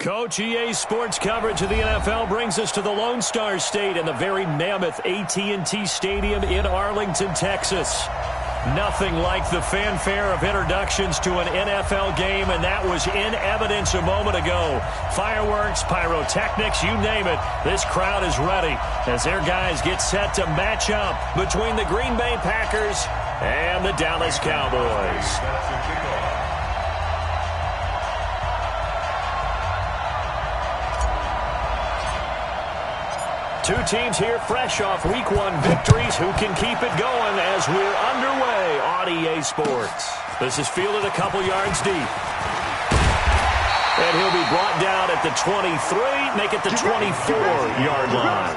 Coach, EA Sports coverage of the NFL brings us to the Lone Star State and the very mammoth AT&T Stadium in Arlington, Texas. Nothing like the fanfare of introductions to an NFL game, and that was in evidence a moment ago. Fireworks, pyrotechnics, you name it. This crowd is ready as their guys get set to match up between the Green Bay Packers and the Dallas Cowboys. Two teams here fresh off Week 1 victories. Who can keep it going as we're underway on EA Sports? This is fielded a couple yards deep. And he'll be brought down at the 23, make it the 24-yard line.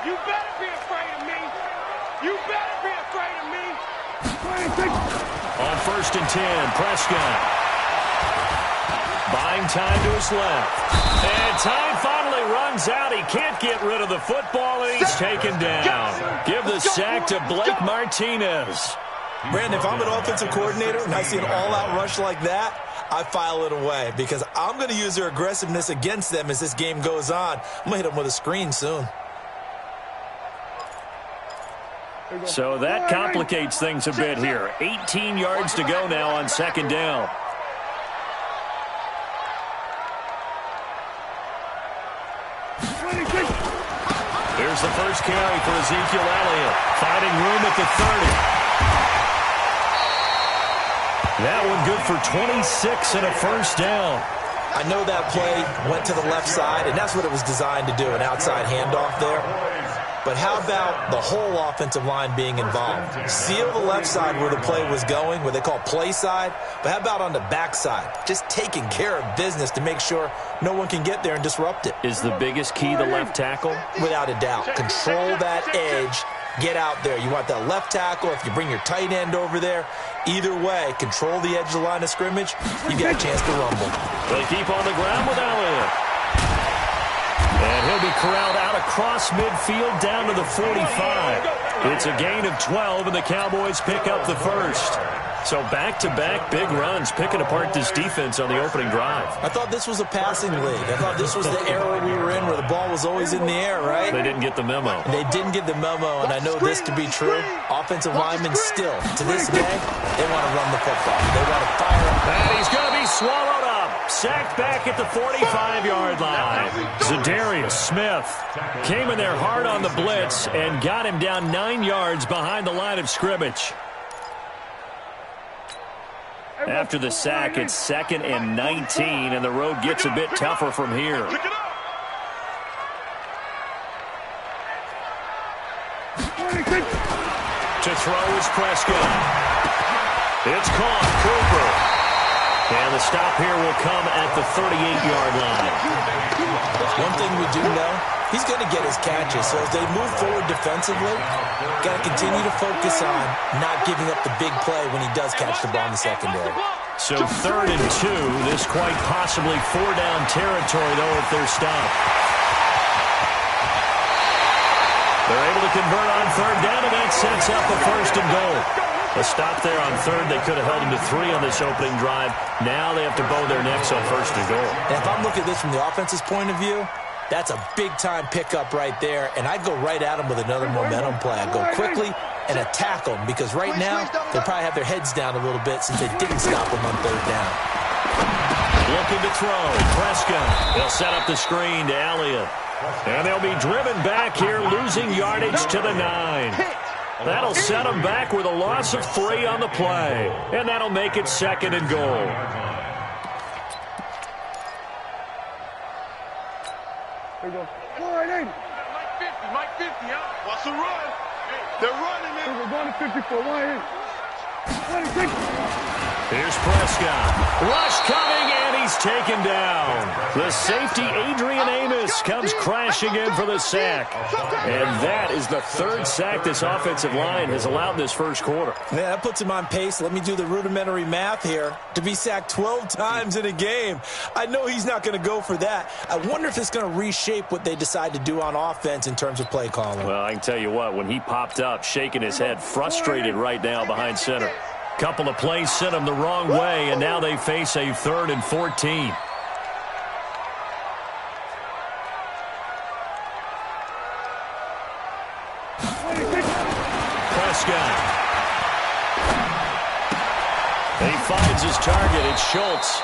You better be afraid of me. You better be afraid of me. On 1st and 10, Prescott. Buying time to his left. And time finally runs out. He can't get rid of the football, and he's taken down. Give the sack to Blake Martinez. Brandon, if I'm an offensive coordinator and I see an all-out rush like that, I file it away because I'm going to use their aggressiveness against them as this game goes on. I'm going to hit them with a screen soon. So that complicates things a bit here. 18 yards to go now on 2nd down. Here's the first carry for Ezekiel Elliott. Finding room at the 30. That one good for 26 and a first down. I know that play went to the left side, and that's what it was designed to do, an outside handoff there. But how about the whole offensive line being involved? Seal the left side where the play was going, what they call play side. But how about on the back side? Just taking care of business to make sure no one can get there and disrupt it. Is the biggest key the left tackle? Without a doubt. Control that edge. Get out there. You want that left tackle. If you bring your tight end over there, either way, control the edge of the line of scrimmage, you got a chance to rumble. They keep on the ground with Elliott. And he'll be corralled out across midfield down to the 45. It's a gain of 12, and the Cowboys pick up the first. So back-to-back big runs, picking apart this defense on the opening drive. I thought this was a passing league. I thought this was the era we were in where the ball was always in the air, right? They didn't get the memo. They didn't get the memo, and I know this to be true. Offensive linemen still, to this day, they want to run the football. They want to fire up. And he's going to be swallowed up. Sacked back at the 45-yard line. Zadarius Smith came in there hard on the blitz and got him down 9 yards behind the line of scrimmage. After the sack, it's 2nd and 19, and the road gets a bit tougher from here. To throw is Prescott. It's caught. Cooper. And the stop here will come at the 38-yard line. One thing we do know, he's going to get his catches. So as they move forward defensively, got to continue to focus on not giving up the big play when he does catch the ball in the secondary. So 3rd and 2. This quite possibly 4-down territory, though, if they're stopped. They're able to convert on 3rd down, and that sets up a 1st and goal. A stop there on 3rd. They could have held him to 3 on this opening drive. Now they have to bow their necks on 1st and goal. And if I'm looking at this from the offense's point of view, that's a big-time pickup right there, and I'd go right at him with another momentum play. I'd go quickly and attack them because right now they probably have their heads down a little bit since they didn't stop them on 3rd down. Looking to throw. Prescott. They'll set up the screen to Elliott. And they'll be driven back here, losing yardage to the 9. That'll set them back with a loss of 3 on the play. And that'll make it 2nd and goal. There you go. Mike 50, huh? What's the run? They're running it. We're going to 54. Here's Prescott. Rush coming, and he's taken down. The safety, Adrian Amos, comes crashing in for the sack. And that is the third sack this offensive line has allowed in this first quarter. Yeah, that puts him on pace. Let me do the rudimentary math here. To be sacked 12 times in a game, I know he's not going to go for that. I wonder if it's going to reshape what they decide to do on offense in terms of play calling. Well, I can tell you what, when he popped up, shaking his head, frustrated right now behind center. Couple of plays sent him the wrong way, and now they face a 3rd and 14. Prescott. He finds his target. It's Schultz.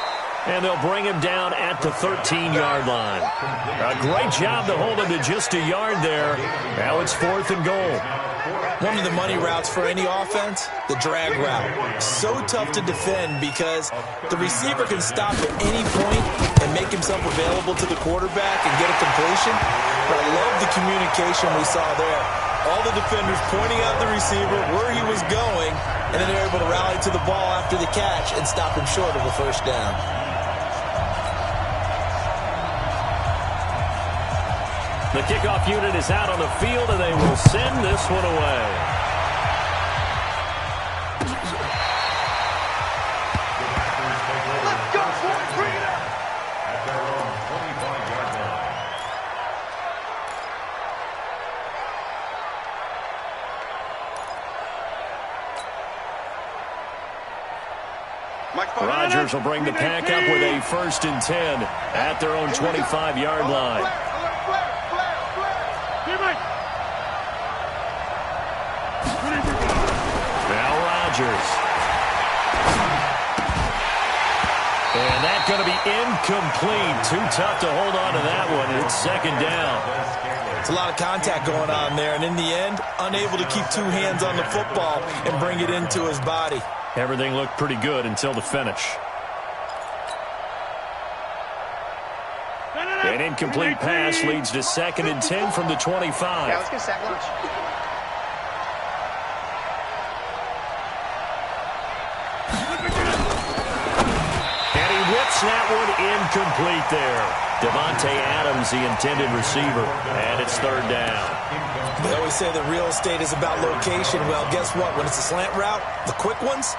And they'll bring him down at the 13-yard line. A great job to hold him to just a yard there. Now it's 4th and goal. One of the money routes for any offense, the drag route. So tough to defend because the receiver can stop at any point and make himself available to the quarterback and get a completion. But I love the communication we saw there. All the defenders pointing out the receiver, where he was going, and then they're able to rally to the ball after the catch and stop him short of a first down. The kickoff unit is out on the field, and they will send this one away. Let's go, boys. Bring it up. At their own 25-yard line. Rodgers will bring the pack up with a 1st and 10 at their own 25-yard line. Now Rodgers. And that's going to be incomplete. Too tough to hold on to that one. It's 2nd down. It's a lot of contact going on there, and in the end, unable to keep 2 hands on the football and bring it into his body. Everything looked pretty good until the finish. An incomplete pass leads to 2nd and 10 from the 25. Yeah, let's get sack lunch. And he whips that one incomplete there. Devontae Adams, the intended receiver, and it's 3rd down. They always say that real estate is about location. Well, guess what? When it's a slant route, the quick ones,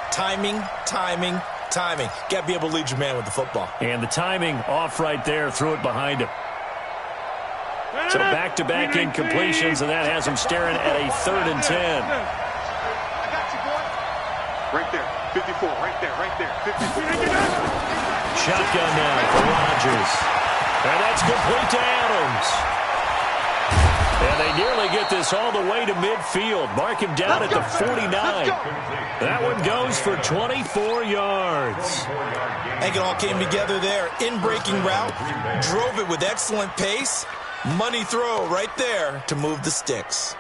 timing, timing, timing. Got to be able to lead your man with the football. And the timing off right there, threw it behind him. So back-to-back incompletions, and that has him staring at a 3rd and 10. I got you, boy. Right there. 54. Right there. Right there. 54. Shotgun now for Rodgers. And that's complete to Adams. And they nearly get this all the way to midfield. Mark him down at the 49. That one goes for 24 yards. I think it all came together there. In-breaking route, drove it with excellent pace. Money throw right there to move the sticks.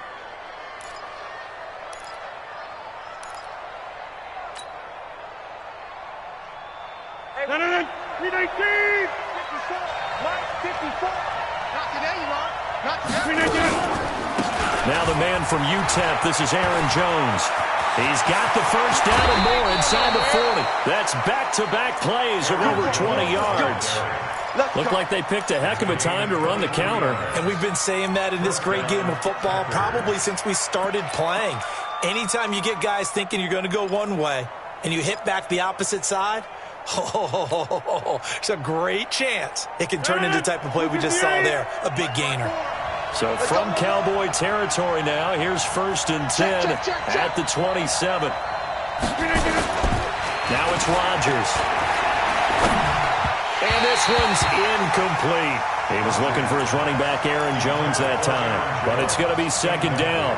Hey, 319. 54. Mike, 54. Not today, you are. Not today. Now the man from UTEP, this is Aaron Jones. He's got the first down and more inside the 40. That's back-to-back plays of over 20 yards. Looked like they picked a heck of a time to run the counter. And we've been saying that in this great game of football probably since we started playing. Anytime you get guys thinking you're going to go one way and you hit back the opposite side, it's a great chance it can turn into the type of play we just saw there, a big gainer. So from Cowboy territory now, here's 1st and 10 at the 27. Now it's Rodgers. And this one's incomplete. He was looking for his running back, Aaron Jones, that time. But it's going to be 2nd down.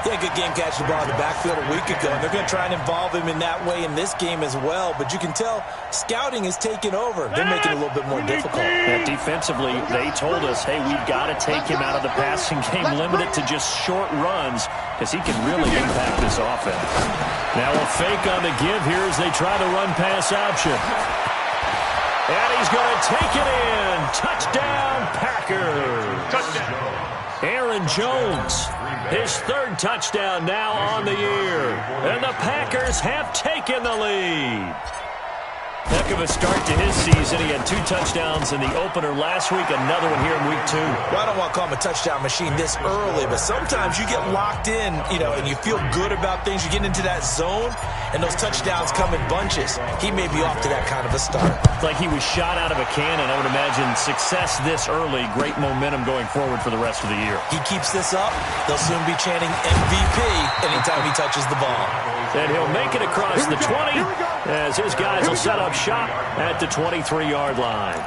Yeah, good game catching the ball in the backfield a week ago. And they're going to try and involve him in that way in this game as well. But you can tell scouting is taking over. They're making it a little bit more difficult. And defensively, they told us, hey, we've got to take him out of the passing game, limit it to just short runs, because he can really impact this offense. Now a fake on the give here as they try the run-pass option. And he's going to take it in. Touchdown, Packers. Touchdown. Aaron Jones, his third touchdown now on the year. And the Packers have taken the lead. Heck of a start to his season. He had 2 touchdowns in the opener last week, another one here in week 2. Well, I don't want to call him a touchdown machine this early, but sometimes you get locked in, and you feel good about things. You get into that zone, and those touchdowns come in bunches. He may be off to that kind of a start. It's like he was shot out of a cannon. I would imagine success this early, great momentum going forward for the rest of the year. He keeps this up, they'll soon be chanting MVP anytime he touches the ball. And he'll make it across the 20 as his guys will set up shop at the 23-yard line.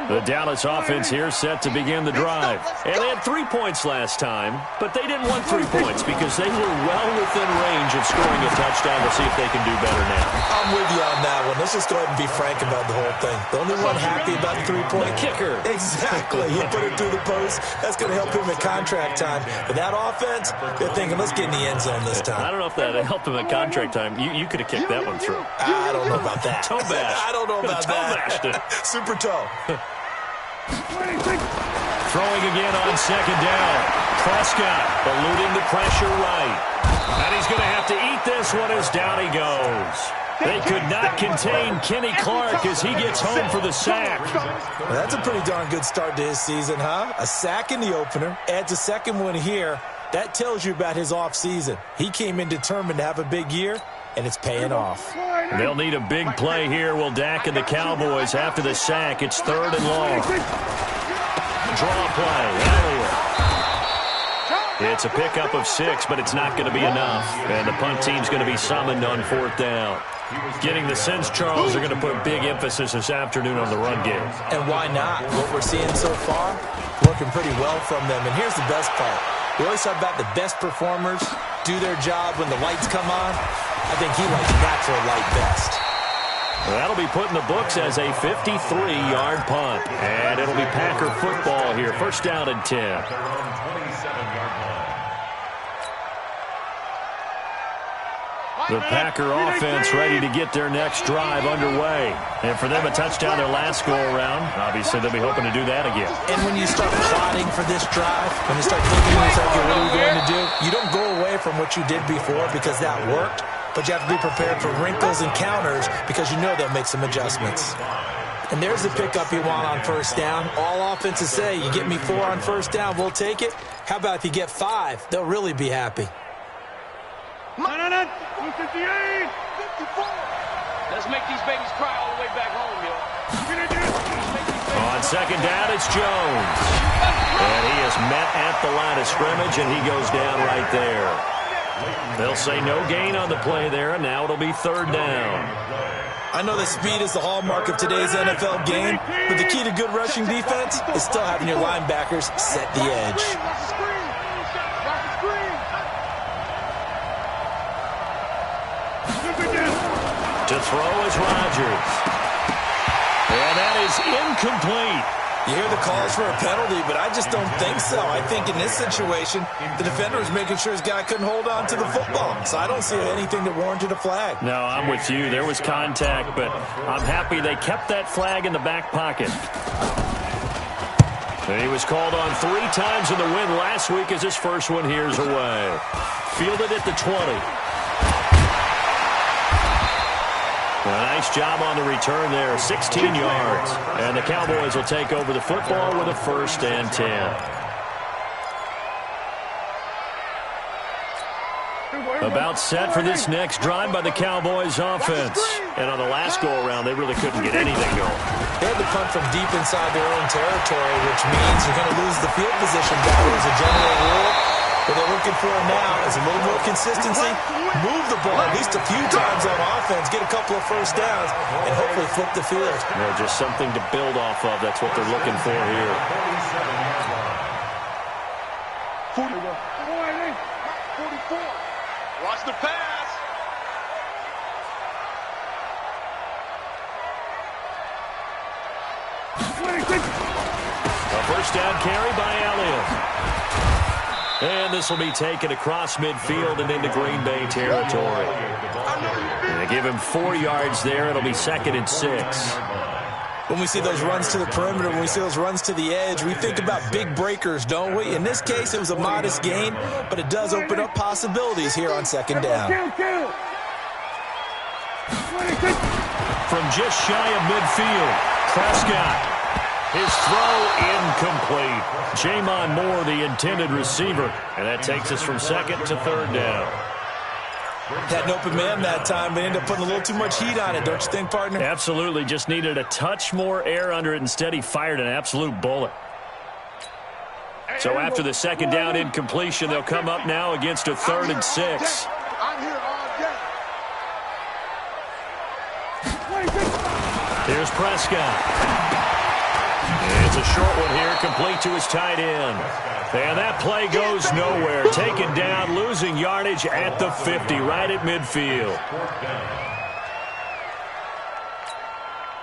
The Dallas offense here set to begin the drive. And they had 3 points last time, but they didn't want 3 points because they were well within range of scoring a touchdown. We'll see if they can do better now. I'm with you on that one. Let's just go ahead and be frank about the whole thing. The only one happy about the 3-point kicker. Exactly. He put it through the post. That's going to help him at contract time. But that offense, they're thinking, let's get in the end zone this time. I don't know if that helped him at contract time. You could have kicked that one through. I don't know about that. Toe bash. I don't know about that. Toe bashed it. Super toe. Throwing again on second down. Prescott eluding the pressure right. And he's going to have to eat this one as down he goes. They could not contain Kenny Clark as he gets home for the sack. Well, that's a pretty darn good start to his season, huh? A sack in the opener, adds a second one here. That tells you about his offseason. He came in determined to have a big year, and it's paying off. They'll need a big play here. Will Dak and the Cowboys after the sack. It's 3rd and long. Draw play. Elliott. It's a pickup of 6, but it's not going to be enough. And the punt team's going to be summoned on 4th down. Getting the sense Charles are going to put big emphasis this afternoon on the run game. And why not? What we're seeing so far, working pretty well from them. And here's the best part. We always talk about the best performers do their job when the lights come on. I think he likes natural light best. That'll be put in the books as a 53-yard punt. And it'll be Packer football here. 1st down and 10. The Packer offense ready to get their next drive underway. And for them, a touchdown their last go-around. Obviously, they'll be hoping to do that again. And when you start plotting for this drive, when you start thinking to yourself, okay, what are we going to do? You don't go away from what you did before because that worked. But you have to be prepared for wrinkles and counters because you know they'll make some adjustments. And there's the pickup you want on 1st down. All offenses say, you get me 4 on 1st down, we'll take it. How about if you get 5? They'll really be happy. Let's make these babies cry all the way back home, yo. On 2nd down, it's Jones. And he is met at the line of scrimmage, and he goes down right there. They'll say no gain on the play there, and now it'll be 3rd down. I know that speed is the hallmark of today's NFL game, but the key to good rushing defense is still having your linebackers set the edge. To throw is Rodgers. And that is incomplete. You hear the calls for a penalty, but I just don't think so. I think in this situation, the defender was making sure his guy couldn't hold on to the football. So I don't see anything that warranted a flag. No, I'm with you. There was contact, but I'm happy they kept that flag in the back pocket. And he was called on 3 times in the win last week as his first one here's away. Fielded at the 20. A nice job on the return there, 16 yards. And the Cowboys will take over the football with a 1st and 10. About set for this next drive by the Cowboys offense. And on the last go-around, they really couldn't get anything going. They had to punt from deep inside their own territory, which means you're going to lose the field position battle as a general rule. What they're looking for now is a little more consistency, move the ball at least a few times on offense, get a couple of 1st downs, and hopefully flip the field. Yeah, just something to build off of. That's what they're looking for here. 44. Watch the pass. A 1st down carry by Elliott. And this will be taken across midfield and into Green Bay territory. They give him 4 yards there. It'll be 2nd and 6. When we see those runs to the perimeter, when we see those runs to the edge, we think about big breakers, don't we? In this case, it was a modest gain, but it does open up possibilities here on 2nd down. From just shy of midfield, Prescott. His throw incomplete. Jamon Moore, the intended receiver. And that takes us from 2nd to 3rd down. Had an open man that time, but ended up putting a little too much heat on it, don't you think, partner? Absolutely. Just needed a touch more air under it. Instead, he fired an absolute bullet. So after the 2nd down incompletion, they'll come up now against a 3rd and 6. I'm here all day. Here's Prescott. It's a short one here, complete to his tight end. And that play goes nowhere. Taken down, losing yardage at the 50, right at midfield.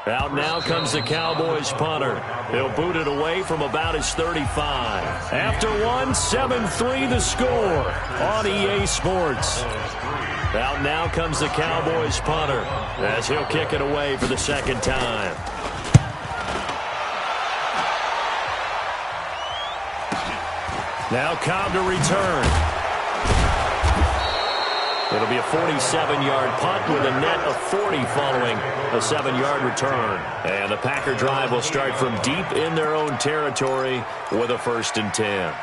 Out now comes the Cowboys punter. He'll boot it away from about his 35. After one, 7-3 the score on EA Sports. Out now comes the Cowboys punter as he'll kick it away for the 2nd time. Now Cobb to return. It'll be a 47-yard punt with a net of 40 following a 7-yard return. And the Packer drive will start from deep in their own territory with a 1st and 10.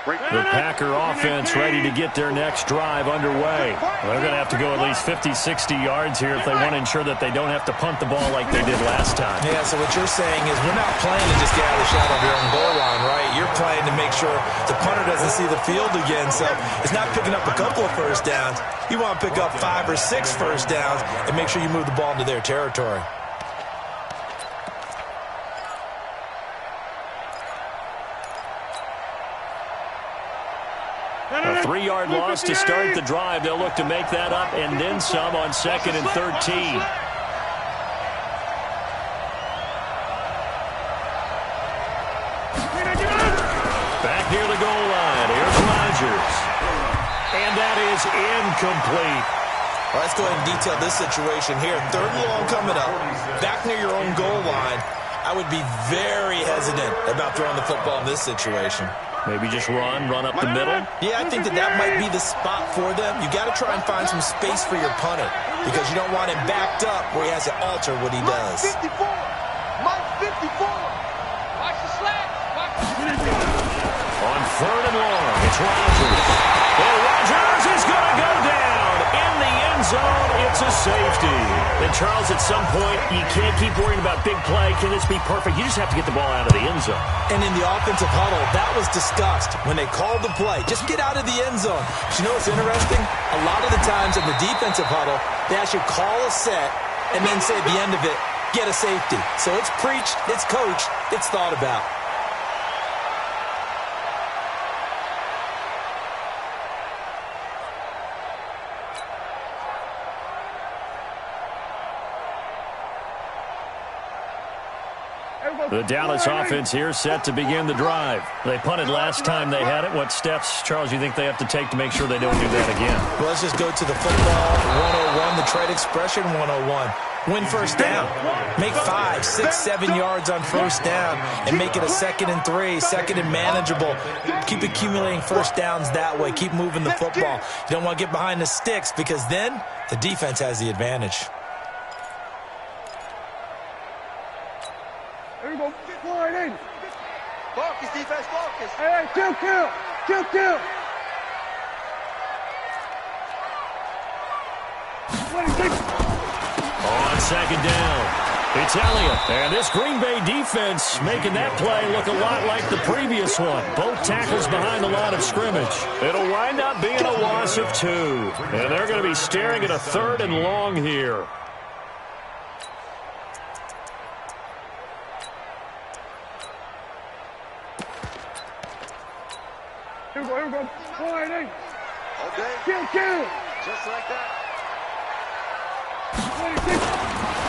The Packer offense ready to get their next drive underway. They're going to have to go at least 50, 60 yards here if they want to ensure that they don't have to punt the ball like they did last time. Yeah, so what you're saying is we're not playing to just get out of the shadow of your own goal line, right? You're playing to make sure the punter doesn't see the field again. So it's not picking up a couple of 1st downs. You want to pick up 5 or 6 1st downs and make sure you move the ball into their territory. A 3-yard loss to start the drive. They'll look to make that up and then some on 2nd and 13. Back near the goal line. Here's Rodgers. And that is incomplete. All right, let's go ahead and detail this situation here. 3rd and long coming up. Back near your own goal line. I would be very hesitant about throwing the football in this situation. Maybe just run up the middle? Yeah, I think that might be the spot for them. You got to try and find some space for your punter because you don't want him backed up where he has to alter what he does. Mike 54. Watch the slack. On 3rd and long, it's Rodgers. And Rodgers is going to go down in the end zone. It's a safety. And Charles, at some point, you can't keep worrying about big play. Can this be perfect? You just have to get the ball out of the end zone. And in the offensive huddle, that was discussed when they called the play. Just get out of the end zone. But you know what's interesting? A lot of the times in the defensive huddle, they actually call a set and then say at the end of it, get a safety. So it's preached, it's coached, it's thought about. The Dallas offense here set to begin the drive. They punted last time they had it. What steps, Charles, you think they have to take to make sure they don't do that again? Well, let's just go to the football 101, the trade expression 101. Win 1st down. Make 5, 6, 7 yards on 1st down and make it a 2nd and 3, 2nd and manageable. Keep accumulating 1st downs that way. Keep moving the football. You don't want to get behind the sticks because then the defense has the advantage. Here we go. Fly in. Focus, defense, focus. Hey, kill. On 2nd down, it's Elliott. And this Green Bay defense making that play look a lot like the previous one. Both tackles behind the line of scrimmage. It'll wind up being a loss of 2. And they're going to be staring at a 3rd and long here. Here we go. Fly in. Okay. Kill. Just like that.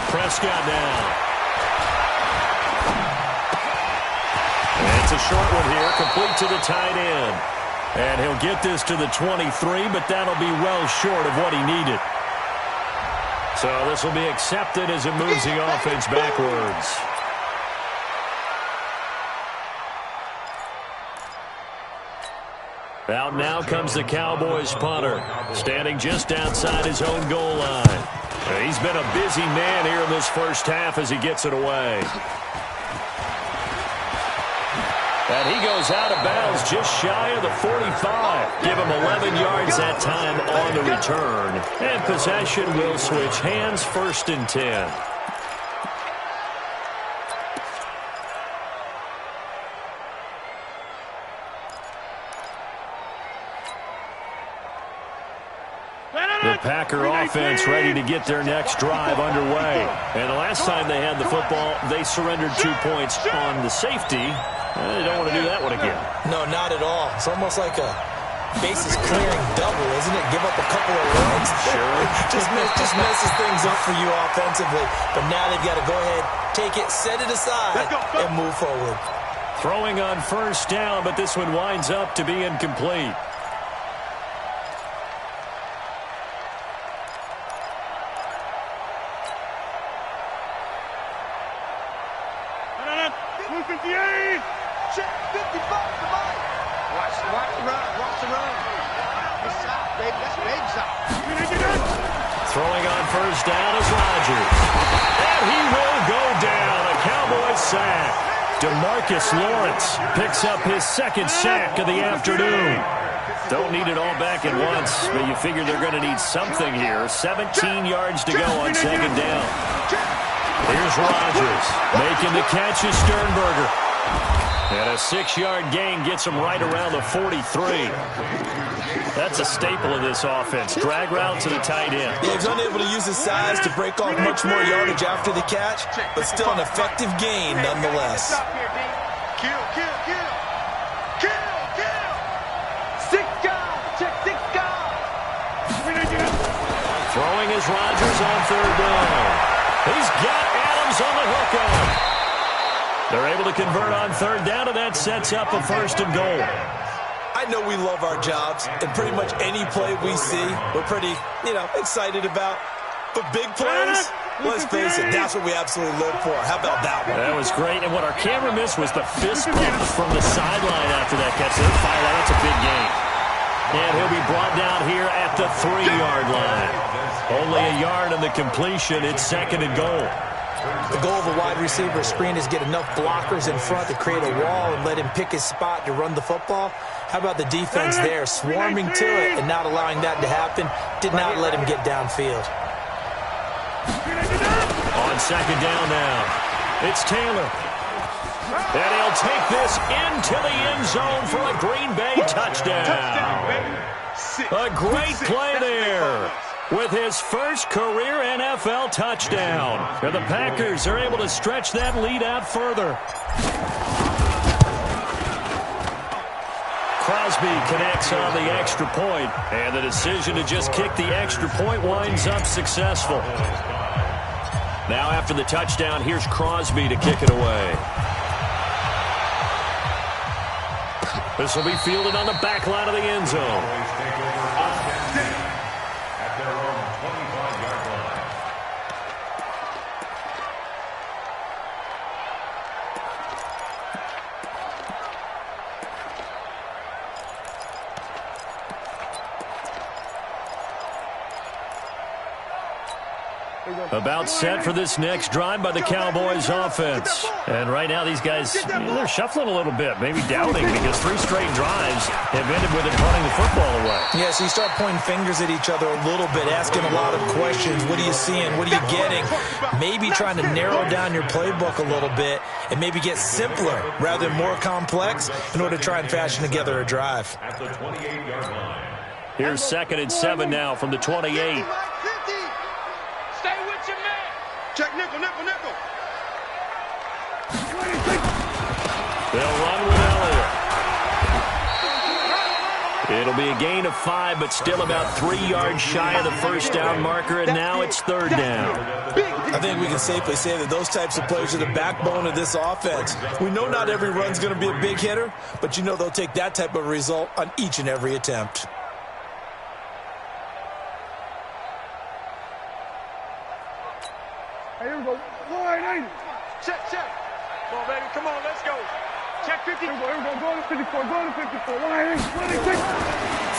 Prescott down. And It's a short one here, complete to the tight end. And he'll get this to the 23, but that'll be well short of what he needed. So this will be accepted as it moves the offense backwards. Out now comes the Cowboys punter, standing just outside his own goal line. He's been a busy man here in this first half as he gets it away. And he goes out of bounds just shy of the 45. Give him 11 yards that time on the return. And possession will switch hands, 1st and 10. The Packer offense ready to get their next drive underway. And the last time they had the football, they surrendered 2 points on the safety. They don't want to do that one again. No, not at all. It's almost like a bases clearing double, isn't it? Give up a couple of runs. Sure. just messes things up for you offensively. But now they've got to go ahead, take it, set it aside, and move forward. Throwing on 1st down, but this one winds up to be incomplete. Check 55 to Mike. Watch the run. Watch the run. It's out, baby. That's baby shot. Throwing on 1st down is Rodgers. And he will go down. A Cowboys sack. DeMarcus Lawrence picks up his 2nd sack of the afternoon. Don't need it all back at once, but you figure they're going to need something here. 17 yards to go on 2nd down. Here's Rodgers. Making the catch is Sternberger. And a 6-yard gain gets him right around the 43. That's a staple of this offense. Drag route to the tight end. Yeah, he's unable to use his size to break off much more yardage after the catch, but still an effective gain nonetheless. Kill. 6 guys. Check 6 guys. Throwing is Rodgers on 3rd down. He's got Adams on the hook on. They're able to convert on 3rd down, and that sets up a 1st and goal. I know we love our jobs, and pretty much any play we see, we're pretty, excited about. But big plays, let's face it, that's what we absolutely live for. How about that one? That was great, and what our camera missed was the fist bump from the sideline after that catch. They fire that. That's a big gain. And he'll be brought down here at the 3-yard line. Only a yard on the completion. It's 2nd and goal. The goal of a wide receiver screen is get enough blockers in front to create a wall and let him pick his spot to run the football. How about the defense there, swarming to it and not allowing that to happen? Did not let him get downfield. On 2nd down now, it's Taylor. And he'll take this into the end zone for a Green Bay touchdown. A great play there with his first career NFL touchdown. And the Packers are able to stretch that lead out further. Crosby connects on the extra point, and the decision to just kick the extra point winds up successful. Now after the touchdown, here's Crosby to kick it away. This will be fielded on the back line of the end zone. About set for this next drive by the Cowboys offense. And right now these guys, they're shuffling a little bit, maybe doubting, because 3 straight drives have ended with it punting the football away. Yeah, so you start pointing fingers at each other a little bit, asking a lot of questions. What are you seeing? What are you getting? Maybe trying to narrow down your playbook a little bit and maybe get simpler rather than more complex in order to try and fashion together a drive. At the 28-yard line. Here's 2nd and 7 now from the 28. Check nickel. They'll run with Elliott. It'll be a gain of 5, but still about 3 yards shy of the first down marker, and now it's 3rd down. I think think we can safely say that those types of players are the backbone of this offense. We know not every run's going to be a big hitter, but you know they'll take that type of result on each and every attempt. Hey, here we go. Line 80. Check. Come on, baby. Come on, let's go. Check 50. Here we go. Go to 54. Go to 54. Line 86.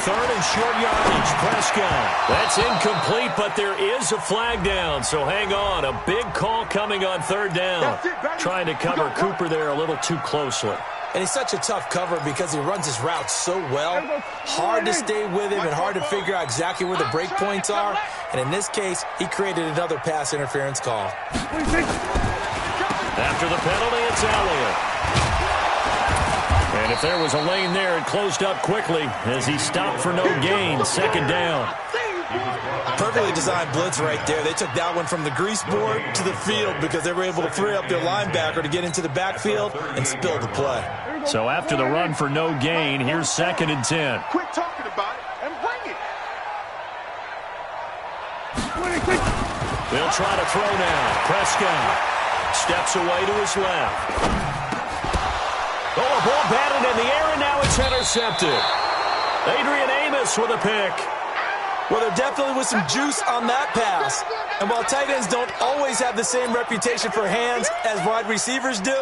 Third and short yardage. Prescott. That's incomplete, but there is a flag down. So hang on. A big call coming on third down. Trying to cover Cooper there a little too closely. And he's such a tough cover because he runs his route so well. Hard to stay with him and hard to figure out exactly where the break points are. And in this case, he created another pass interference call. After the penalty, it's Elliott. And if there was a lane there, it closed up quickly as he stopped for no gain. Second down. Perfectly designed blitz right there. They took that one from the grease board to the field because they were able to free up their linebacker to get into the backfield and spill the play. So after the run for no gain, here's 2nd and 10. Quit talking about it and bring it. They'll try to throw now. Prescott steps away to his left. Oh, a ball batted in the air, and now it's intercepted. Adrian Amos with a pick. Well, there definitely was some juice on that pass. And while tight ends don't always have the same reputation for hands as wide receivers do,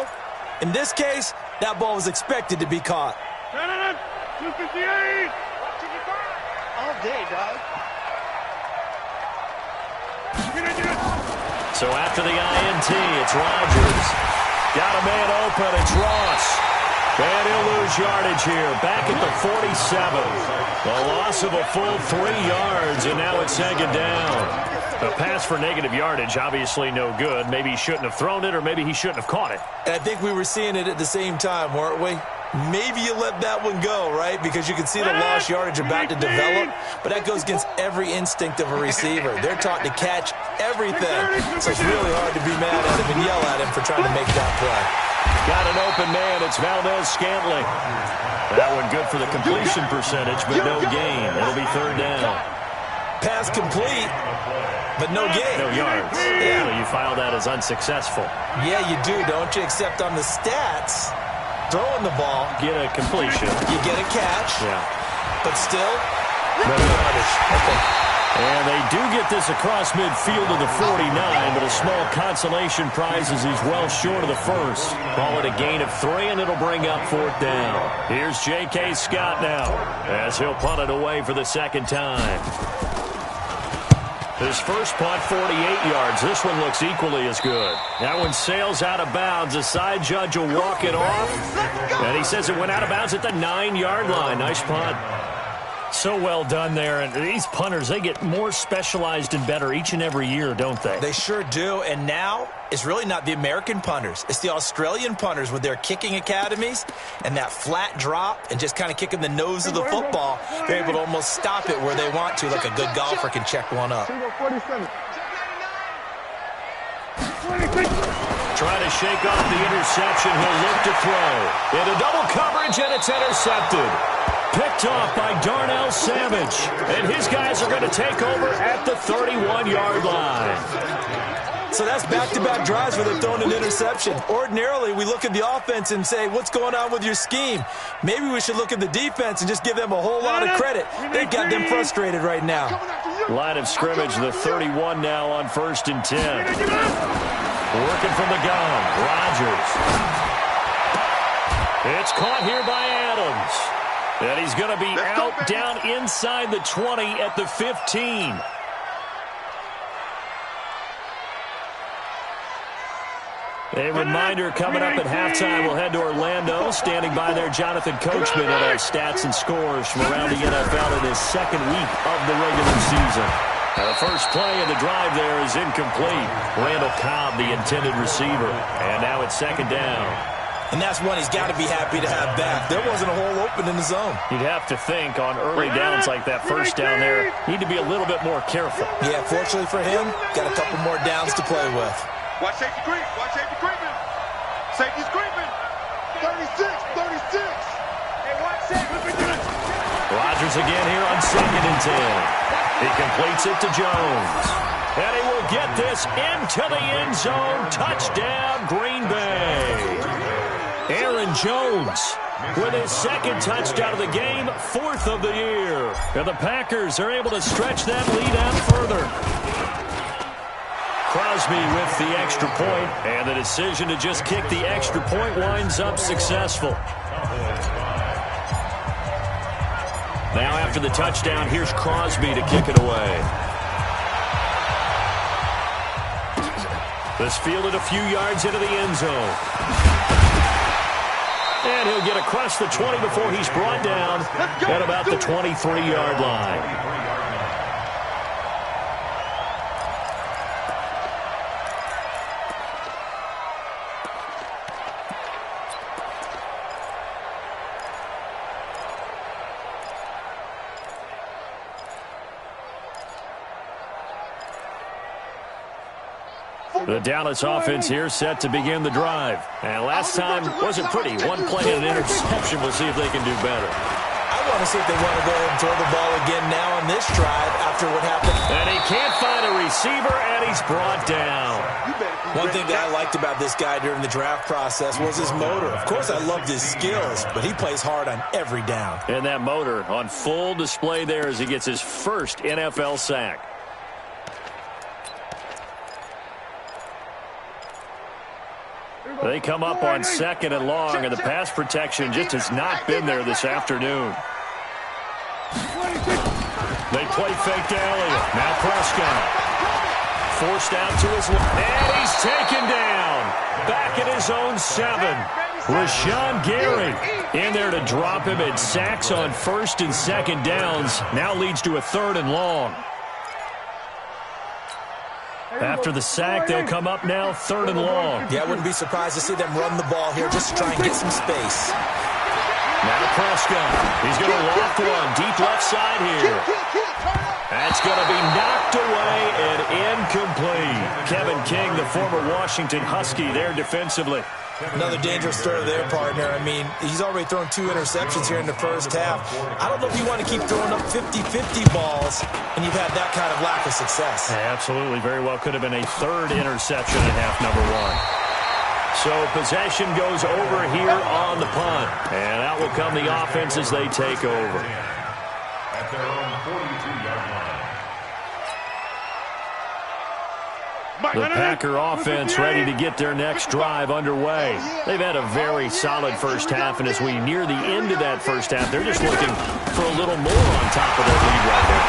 in this case, that ball was expected to be caught. 258. All day, dog. So after the INT, it's Rodgers. Got a man open, it's Ross. And he'll lose yardage here, back at the 47. A loss of a full 3 yards, and now it's 2nd down. A pass for negative yardage, obviously no good. Maybe he shouldn't have thrown it, or maybe he shouldn't have caught it. And I think we were seeing it at the same time, weren't we? Maybe you let that one go, right? Because you can see the lost yardage about to develop, but that goes against every instinct of a receiver. They're taught to catch everything, so it's really hard to be mad at him and yell at him for trying to make that play. Got an open man. It's Valdez-Scantling. That one good for the completion percentage, but no gain. It'll be 3rd down. Pass complete, but no gain. No yards. Yeah. So you file that as unsuccessful. Yeah, you do, don't you? Except on the stats, throwing the ball, Get a completion. you get a catch, Yeah. but still, no yardage. Okay. And they do get this across midfield to the 49, but a small consolation prize as he's well short of the first. Call it a gain of 3, and it'll bring up 4th down. Here's J.K. Scott now as he'll punt it away for the 2nd time. His first punt, 48 yards. This one looks equally as good. That one sails out of bounds. The side judge will walk it off, and he says it went out of bounds at the 9-yard line. Nice punt. So well done there. And these punters, they get more specialized and better each and every year, don't they? They sure do. And now it's really not the American punters. It's the Australian punters with their kicking academies and that flat drop and just kind of kicking the nose of the football. They're able to almost stop it where they want to, like a good golfer can check one up. 47. Trying to shake off the interception. He'll look to throw. Into double coverage, and it's intercepted. Picked off by Darnell Savage. And his guys are going to take over at the 31-yard line. So that's back-to-back drives where they've thrown an interception. Ordinarily, we look at the offense and say, what's going on with your scheme? Maybe we should look at the defense and just give them a whole lot of credit. They've got them frustrated right now. Line of scrimmage, the 31 now on 1st and 10. Working from the gun, Rodgers. It's caught here by Adams. And he's going to be out down inside the 20 at the 15. A reminder coming up at halftime. We'll head to Orlando. Standing by there, Jonathan Coachman at our stats and scores from around the NFL in his 2nd week of the regular season. Now the first play of the drive there is incomplete. Randall Cobb, the intended receiver. And now it's 2nd down. And that's one he's got to be happy to have back. There wasn't a hole open in the zone. You'd have to think on early downs like that first down there, need to be a little bit more careful. Yeah, fortunately for him, got a couple more downs to play with. Watch safety creep. Watch safety creeping. Safety's creeping. 36. Hey, watch safety. Rodgers again here on 2nd and 10. He completes it to Jones. And he will get this into the end zone. Touchdown, Green Bay. Aaron Jones with his second touchdown of the game, fourth of the year. And the Packers are able to stretch that lead out further. Crosby with the extra point, and the decision to just kick the extra point winds up successful. Now after the touchdown, here's Crosby to kick it away. This fielded a few yards into the end zone. And he'll get across the 20 before he's brought down at about the 23-yard line. The Dallas offense here set to begin the drive. And last time wasn't pretty. One play and an interception. We'll see if they can do better. I want to see if they want to go ahead and throw the ball again now on this drive after what happened. And he can't find a receiver, and he's brought down. One thing that I liked about this guy during the draft process was his motor. Of course, I loved his skills, but he plays hard on every down. And that motor on full display there as he gets his first NFL sack. They come up on second and long, and the pass protection just has not been there this afternoon. They play fake to Elliott. Now Prescott. Forced out to his left. And he's taken down. Back at his own 7. Rashawn Gary in there to drop him at sacks on first and second downs. Now leads to a third and long. After the sack, they'll come up now third and long. Yeah, I wouldn't be surprised to see them run the ball here just to try and get some space. Now Prescott. He's going to loft one deep left side here. That's going to be knocked away and incomplete. Kevin King, the former Washington Husky, there defensively. Another dangerous throw there, partner. I mean, he's already thrown 2 interceptions here in the first half. I don't know if you want to keep throwing up 50-50 balls, and you've had that kind of lack of success. Absolutely. Very well could have been a third interception in half number 1. So possession goes over here on the punt. And out will come the offense as they take over. At their own 42-yard line. The Packer offense ready to get their next drive underway. They've had a very solid first half, and as we near the end of that first half, they're just looking for a little more on top of their lead right now.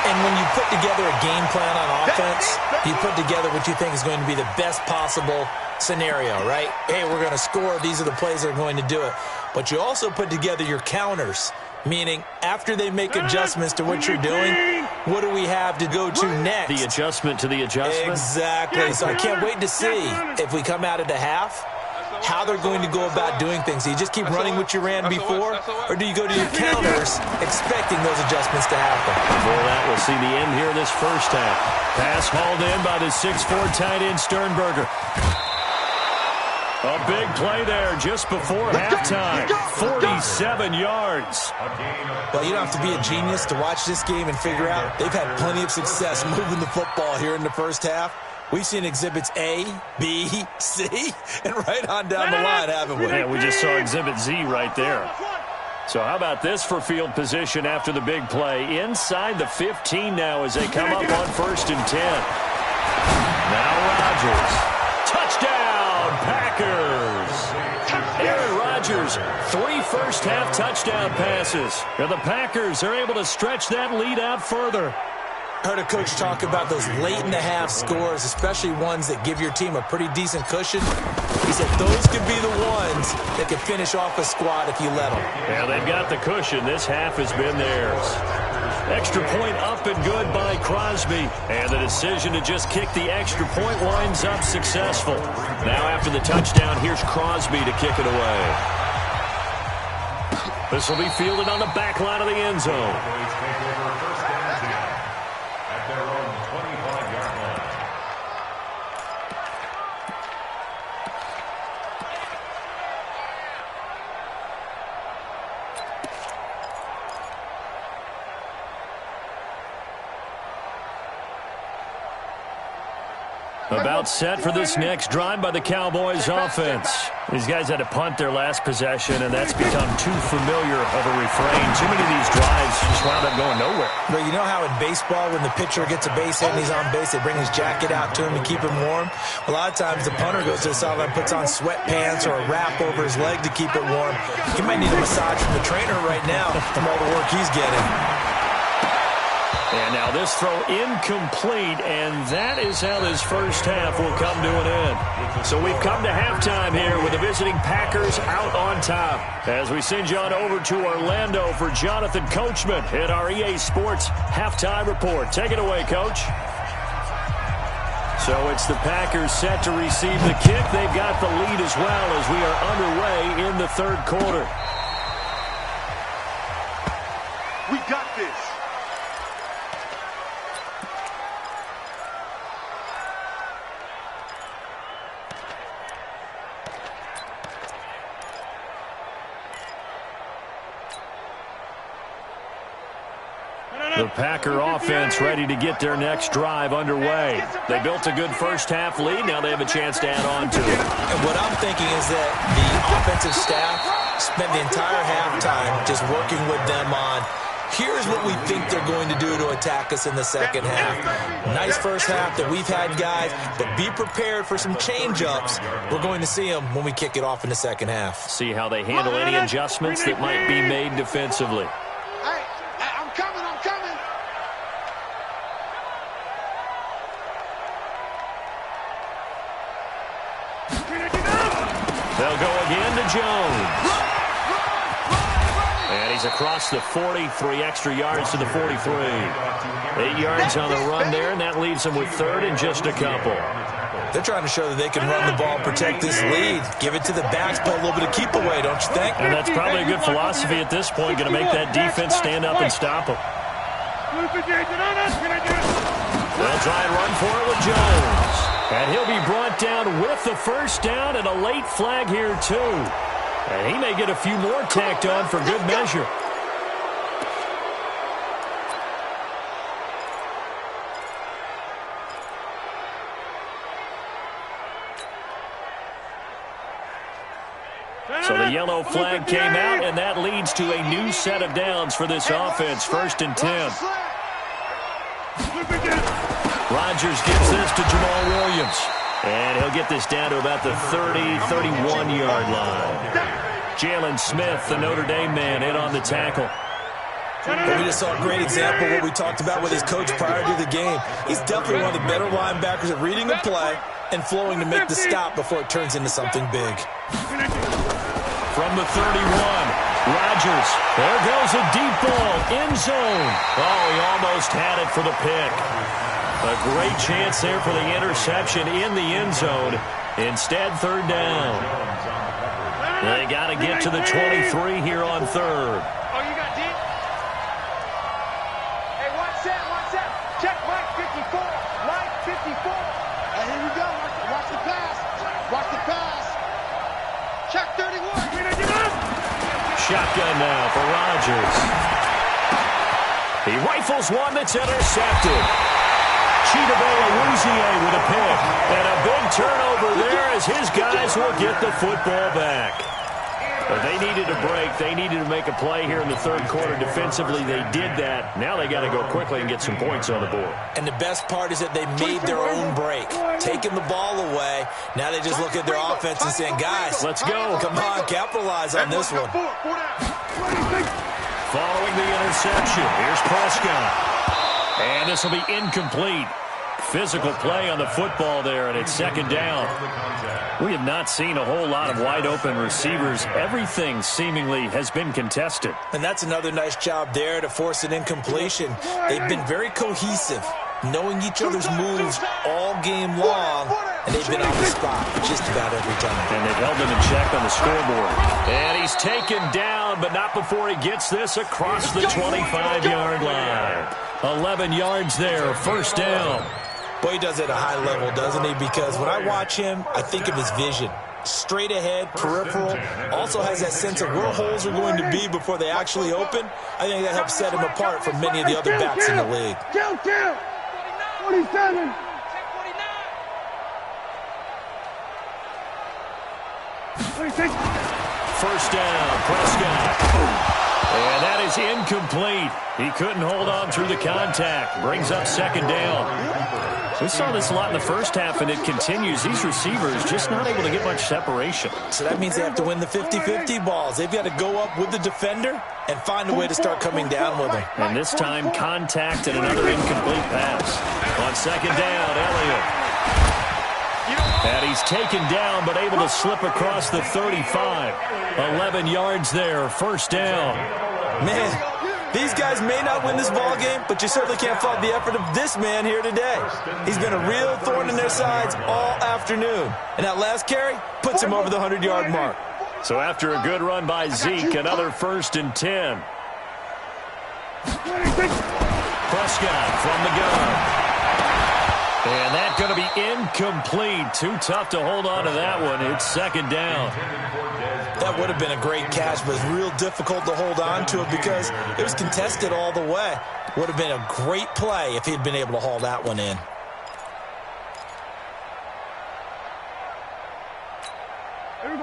And when you put together a game plan on offense, you put together what you think is going to be the best possible scenario, right? Hey, we're going to score. These are the plays that are going to do it. But you also put together your counters, meaning after they make adjustments to what you're doing, what do we have to go to next? The adjustment to the adjustment? Exactly. So I can't wait to see if we come out of the half, how they're going to go about doing things. Do you just keep running what you ran before, or do you go to your counters expecting those adjustments to happen? Before that, we'll see the end here of this first half. Pass hauled in by the 6'4" tight end Sternberger. A big play there just before halftime. 47 yards. Well, you don't have to be a genius to watch this game and figure out they've had plenty of success moving the football here in the first half. We've seen exhibits A, B, C, and right on down the line, haven't we? Yeah, we just saw exhibit Z right there. So how about this for field position after the big play? Inside the 15 now as they come up on 1st and 10. Now Rodgers. Touchdown, Packers. Aaron Rodgers, 3 first-half touchdown passes. And the Packers are able to stretch that lead out further. Heard a coach talk about those late-in-the-half scores, especially ones that give your team a pretty decent cushion. He said those could be the ones that could finish off a squad if you let them. Yeah, they've got the cushion. This half has been theirs. Extra point up and good by Crosby. And the decision to just kick the extra point winds up successful. Now after the touchdown, here's Crosby to kick it away. This will be fielded on the back line of the end zone. At their own 25-yard line. About set for this next drive by the Cowboys offense. These guys had to punt their last possession, and that's become too familiar of a refrain. Too many of these drives just wound up going nowhere. But you know how in baseball, when the pitcher gets a base hit and he's on base, they bring his jacket out to him to keep him warm? A lot of times the punter goes to the sideline, puts on sweatpants or a wrap over his leg to keep it warm. He might need a massage from the trainer right now from all the work he's getting. And now this throw incomplete, and that is how this first half will come to an end. So we've come to halftime here with the visiting Packers out on top. As we send you on over to Orlando for Jonathan Coachman at our EA Sports Halftime Report. Take it away, Coach. So it's the Packers set to receive the kick. They've got the lead as well as we are underway in the third quarter. We got this. The Packer offense ready to get their next drive underway. They built a good first-half lead. Now they have a chance to add on to it. And what I'm thinking is that the offensive staff spent the entire halftime just working with them on, here's what we think they're going to do to attack us in the second half. Nice first half that we've had, guys, but be prepared for some change-ups. We're going to see them when we kick it off in the second half. See how they handle any adjustments that might be made defensively. They'll go again to Jones. And he's across the 40, 3 extra yards to the 43. 8 yards on the run there, and that leaves them with third and just a couple. They're trying to show that they can run the ball, protect this lead. Give it to the backs, play a little bit of keep away, don't you think? And that's probably a good philosophy at this point, going to make that defense stand up and stop them. They'll try and run for it with Jones. And he'll be brought down with the first down and a late flag here, too. And he may get a few more tacked on for good measure. So the yellow flag came out, and that leads to a new set of downs for this offense. 1st and 10. Rodgers gives this to Jamal Williams. And he'll get this down to about the 30, 31-yard line. Jalen Smith, the Notre Dame man, in on the tackle. Well, we just saw a great example of what we talked about with his coach prior to the game. He's definitely one of the better linebackers at reading the play and flowing to make the stop before it turns into something big. From the 31, Rodgers. There goes a deep ball, end zone. Oh, he almost had it for the pick. A great chance there for the interception in the end zone. Instead, third down. They got to get to the 23 here on third. Oh, you got deep? Hey, watch that. Check Mike 54. Mike 54. Here we go. Watch the pass. Watch the pass. Check 31. Shotgun now for Rodgers. He rifles one that's intercepted. Chidobe-Awuzie with a pick. And a big turnover there as his guys will get the football back. But they needed a break. They needed to make a play here in the third quarter defensively. They did that. Now they got to go quickly and get some points on the board. And the best part is that they made their own break, taking the ball away. Now they just look at their offense and saying, guys, let's go. Come on, capitalize on this one. Following the interception, here's Prescott. And this will be incomplete. Physical play on the football there, and it's second down. We have not seen a whole lot of wide-open receivers. Everything seemingly has been contested. And that's another nice job there to force an incompletion. They've been very cohesive, knowing each other's moves all game long, and they've been on the spot just about every time. And they've held them in check on the scoreboard. And he's taken down, but not before he gets this across the 25-yard line. 11 yards there, first down. Boy, he does it at a high level, doesn't he? Because when I watch him, I think of his vision. Straight ahead, peripheral, also has that sense of where holes are going to be before they actually open. I think that helps set him apart from many of the other backs in the league. 47. First down, Prescott. And that is incomplete. He couldn't hold on through the contact. Brings up second down. We saw this a lot in the first half, and it continues. These receivers just not able to get much separation. So that means they have to win the 50-50 balls. They've got to go up with the defender and find a way to start coming down with them. And this time, contact and another incomplete pass. On second down, Elliott. And he's taken down, but able to slip across the 35. 11 yards there, first down. Man, these guys may not win this ball game, but you certainly can't fault the effort of this man here today. He's been a real thorn in their sides all afternoon. And that last carry puts him over the 100-yard mark. So after a good run by Zeke, another 1st and 10. Prescott from the gun. And that's going to be incomplete. Too tough to hold on to that one. It's second down. That would have been a great catch, but it's real difficult to hold on to it because it was contested all the way. Would have been a great play if he'd been able to haul that one in.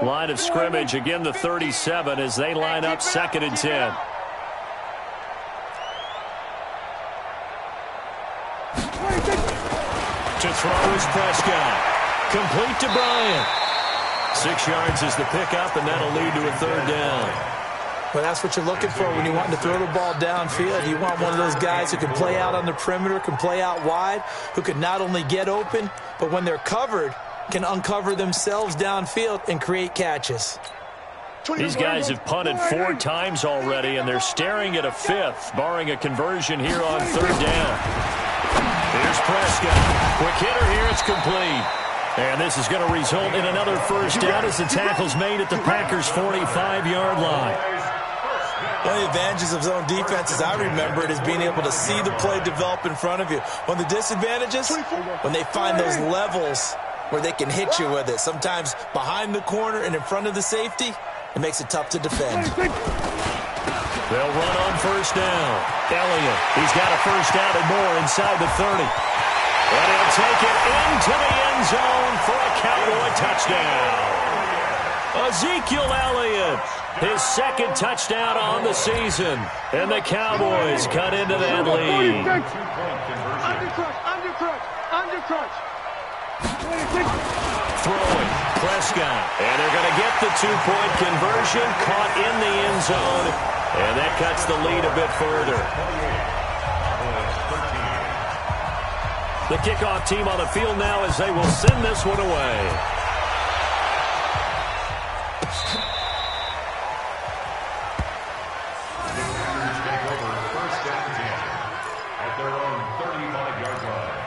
Line of scrimmage, again the 37 as they line up 2nd and 10. To throw is Prescott. Complete to Bryant. 6 yards is the pickup, and that'll lead to a 3rd down. Well, that's what you're looking for when you want to throw the ball downfield. You want one of those guys who can play out on the perimeter, can play out wide, who can not only get open, but when they're covered, can uncover themselves downfield and create catches. These guys have punted 4 times already, and they're staring at a 5th, barring a conversion here on 3rd down. Here's Prescott. Quick hitter here. It's complete. And this is going to result in another 1st down as the tackle's made at the Packers' 45-yard line. One of the advantages of zone defense, as I remember it, is being able to see the play develop in front of you. One of the disadvantages, when they find those levels where they can hit you with it, sometimes behind the corner and in front of the safety, it makes it tough to defend. They'll run on 1st down. Elliott, he's got a 1st down and more inside the 30. And he'll take it into the end zone for a Cowboy touchdown. Ezekiel Elliott, his 2nd touchdown on the season. And the Cowboys cut into that lead. Undercrunch. Throwing, Prescott. And they're going to get the 2-point conversion, caught in the end zone. And that cuts the lead a bit further. The kickoff team on the field now as they will send this one away. Take over 1st and 10 at their own 35-yard line.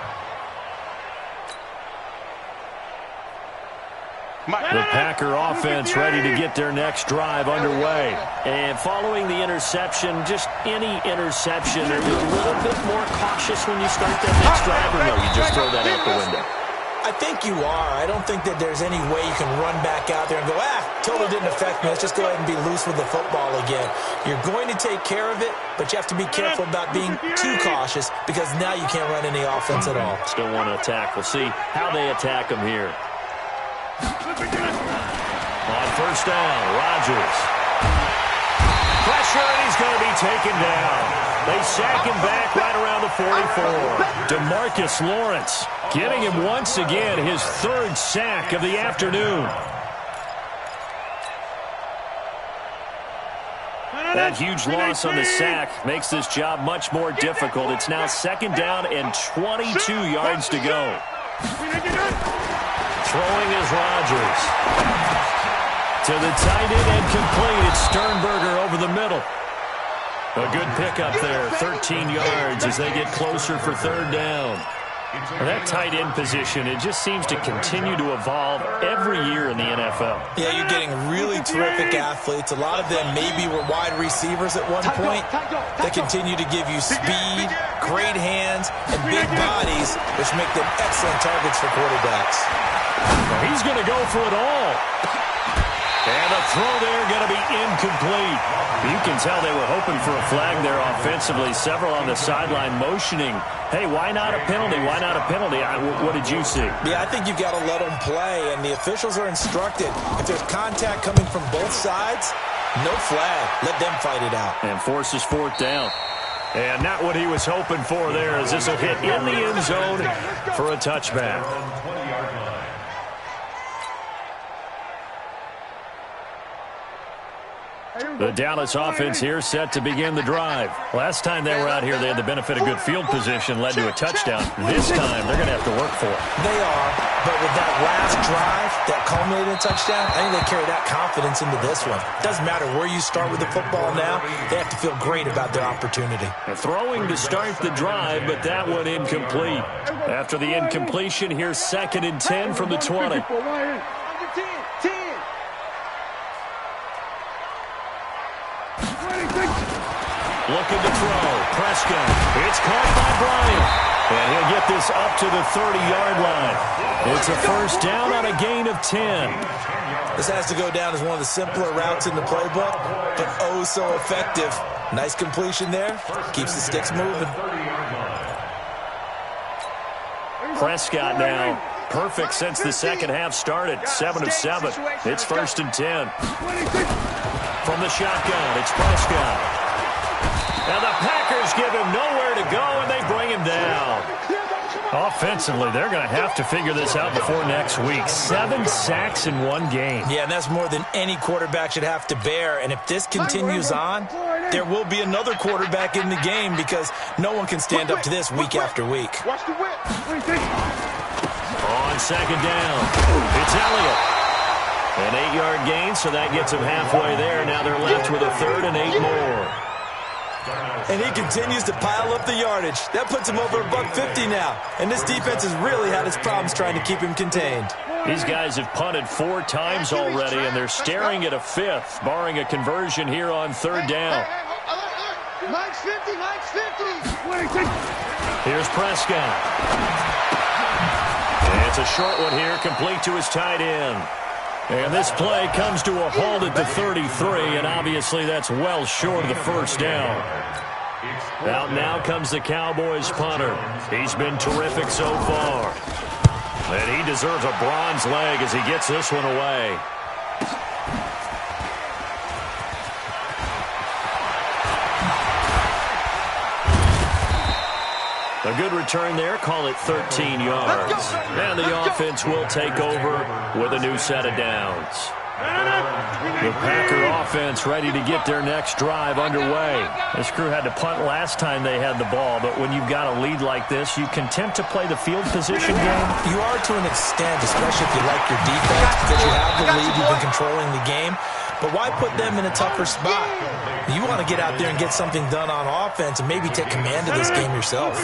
The Packer offense ready to get their next drive underway. And following the interception, just any interception, are you a little bit more cautious when you start that next drive, or no, you just throw that out the window? I think you are. I don't think that there's any way you can run back out there and go, totally didn't affect me. Let's just go ahead and be loose with the football again. You're going to take care of it, but you have to be careful about being too cautious because now you can't run any offense at all. Still want to attack. We'll see how they attack them here. On 1st down, Rodgers. Pressure, and he's going to be taken down. They sack him back right around the 44. DeMarcus Lawrence getting him once again his 3rd sack of the afternoon. That huge loss on the sack makes this job much more difficult. It's now 2nd down and 22 yards to go. Throwing is Rodgers. To the tight end and complete. It's Sternberger over the middle. A good pickup there. 13 yards as they get closer for 3rd down. Well, that tight end position, it just seems to continue to evolve every year in the NFL. Yeah, you're getting really terrific athletes. A lot of them maybe were wide receivers at one point. They continue to give you speed, great hands, and big bodies, which make them excellent targets for quarterbacks. Well, he's going to go for it all. And the throw there going to be incomplete. You can tell they were hoping for a flag there offensively. Several on the sideline motioning, hey, why not a penalty? Why not a penalty? What did you see? Yeah, I think you've got to let them play, and the officials are instructed. If there's contact coming from both sides, no flag. Let them fight it out. And forces fourth down. And not what he was hoping for there, as this will hit in the end zone for a touchback. The Dallas offense here set to begin the drive. Last time they were out here, they had the benefit of good field position, led to a touchdown. This time, they're going to have to work for it. They are, but with that last drive that culminated in a touchdown, I think they carry that confidence into this one. Doesn't matter where you start with the football now, they have to feel great about their opportunity. Throwing to start the drive, but that one incomplete. After the incompletion, here's 2nd and 10 from the 20. Looking to throw. Prescott. It's caught by Bryant. And he'll get this up to the 30-yard line. It's a first down on a gain of 10. This has to go down as one of the simpler routes in the playbook, but oh so effective. Nice completion there. Keeps the sticks moving. Prescott now. Perfect since the second half started. 7 of 7. It's 1st and 10. From the shotgun, it's Prescott. Now the Packers give him nowhere to go, and they bring him down. Offensively, they're going to have to figure this out before next week. 7 sacks in one game. Yeah, and that's more than any quarterback should have to bear. And if this continues on, there will be another quarterback in the game because no one can stand up to this week after week. Watch the whip. On 2nd down, it's Elliott. An 8-yard gain, so that gets them halfway there. Now they're left with a 3rd and 8 more. And he continues to pile up the yardage. That puts him over $150 now. And this defense has really had its problems trying to keep him contained. These guys have punted 4 times already, and they're staring at a 5th, barring a conversion here on 3rd down. Mike's 50, Mike's 50. Here's Prescott. And it's a short one here, complete to his tight end. And this play comes to a halt at the 33, and obviously that's well short of the first down. Out now comes the Cowboys punter. He's been terrific so far. And he deserves a bronze leg as he gets this one away. A good return there, call it 13 yards. And the offense will take over with a new set of downs. The Packer offense ready to get their next drive underway. This crew had to punt last time they had the ball, but when you've got a lead like this, you content to play the field position game? You are to an extent, especially if you like your defense, because you have the lead, you've been controlling the game. But why put them in a tougher spot? You want to get out there and get something done on offense and maybe take command of this game yourself.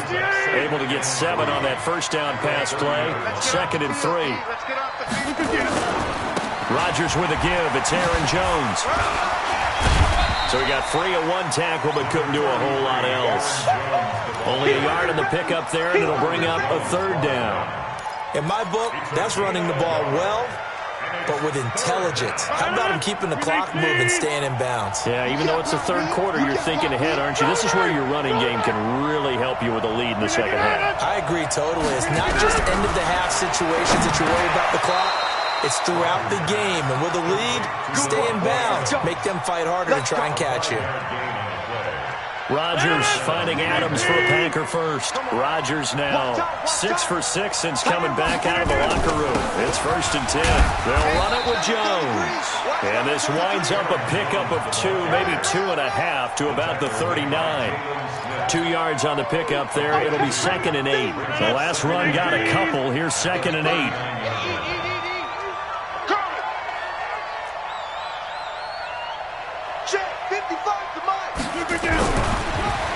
Able to get 7 on that first down pass play. 2nd and 3. Rodgers with a give. It's Aaron Jones. So he got free of 1 tackle but couldn't do a whole lot else. Only a yard in the pickup there, and it'll bring up a 3rd down. In my book, that's running the ball well, but with intelligence. How about him keeping the clock moving, staying in bounds? Yeah, even though it's the 3rd quarter, you're thinking ahead, aren't you? This is where your running game can really help you with a lead in the second half. I agree totally. It's not just end-of-the-half situations that you worry about the clock. It's throughout the game. And with a lead, stay in bounds. Make them fight harder to try and catch you. Rodgers finding Adams for a Packer first. Rodgers now 6 for 6 since coming back out of the locker room. It's 1st and 10. They'll run it with Jones. And this winds up a pickup of 2, maybe 2.5 to about the 39. 2 yards on the pickup there. It'll be 2nd and 8. The last run got a couple. Here's 2nd and 8.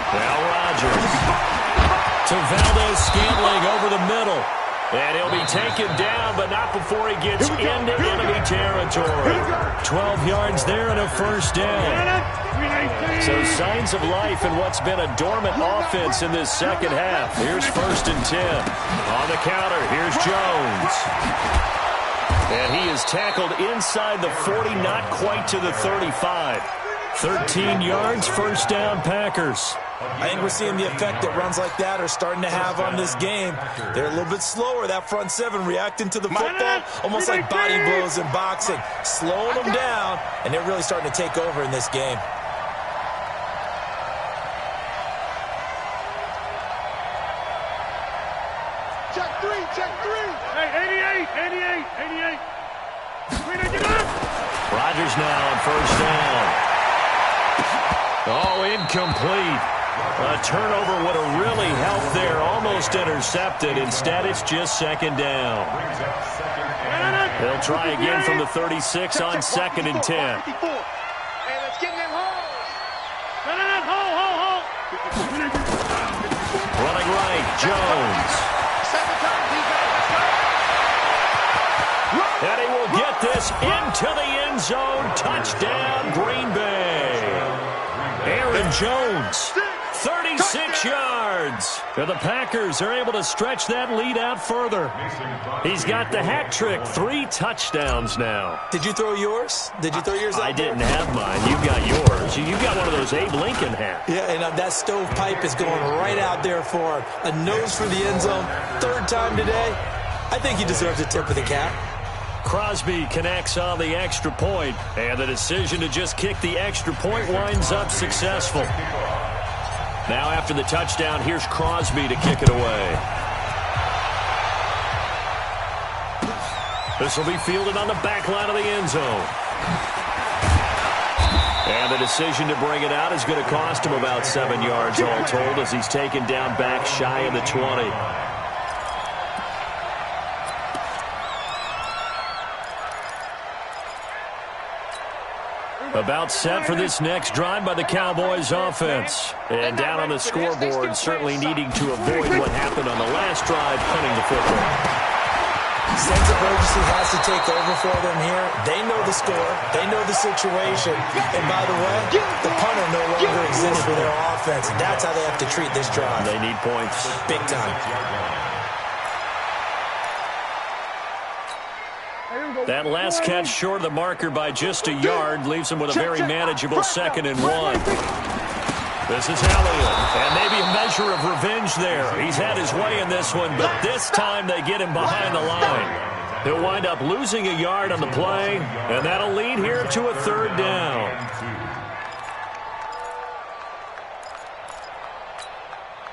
Now Rodgers to Valdez-Scantling over the middle. And he'll be taken down, but not before he gets into enemy territory. 12 yards there and a first down. So signs of life in what's been a dormant offense in this second half. Here's 1st and 10. On the counter, here's Jones. And he is tackled inside the 40, not quite to the 35. 13 yards, first down, Packers. I think we're seeing the effect that runs like that are starting to have on this game. They're a little bit slower, that front seven, reacting to the football, almost like body blows in boxing, slowing them down, and they're really starting to take over in this game. Check three, check three. Hey, 88, 88, 88. Rodgers now on first down. Oh, incomplete. A turnover would have really helped there. Almost intercepted. Instead, it's just second down. They'll try again from the 36 on second and 10. Hey, let's get in them holes. Running right, Jones. And he will get this into the end zone. Touchdown, Green Bay. Aaron Jones, 36 yards. And the Packers are able to stretch that lead out further. He's got the hat trick, 3 touchdowns now. Did you throw yours? Did you throw yours out I there? didn't have mine. You got yours. You got one of those Abe Lincoln hats. Yeah, and that stovepipe is going right out there for a nose for the end zone. 3rd time today. I think he deserves a tip of the cap. Crosby connects on the extra point, and the decision to just kick the extra point winds up successful. Now after the touchdown, here's Crosby to kick it away. This will be fielded on the back line of the end zone. And the decision to bring it out is going to cost him about 7 yards all told as he's taken down back shy of the 20. About set for this next drive by the Cowboys offense. And down on the scoreboard, certainly needing to avoid what happened on the last drive, punting the football. Sense of urgency has to take over for them here. They know the score. They know the situation. And by the way, the punter no longer exists for their offense. And that's how they have to treat this drive. They need points. Big time. That last catch short of the marker by just a yard leaves him with a very manageable 2nd and 1. This is Elliott, and maybe a measure of revenge there. He's had his way in this one, but this time they get him behind the line. He'll wind up losing a yard on the play, and that'll lead here to a 3rd down.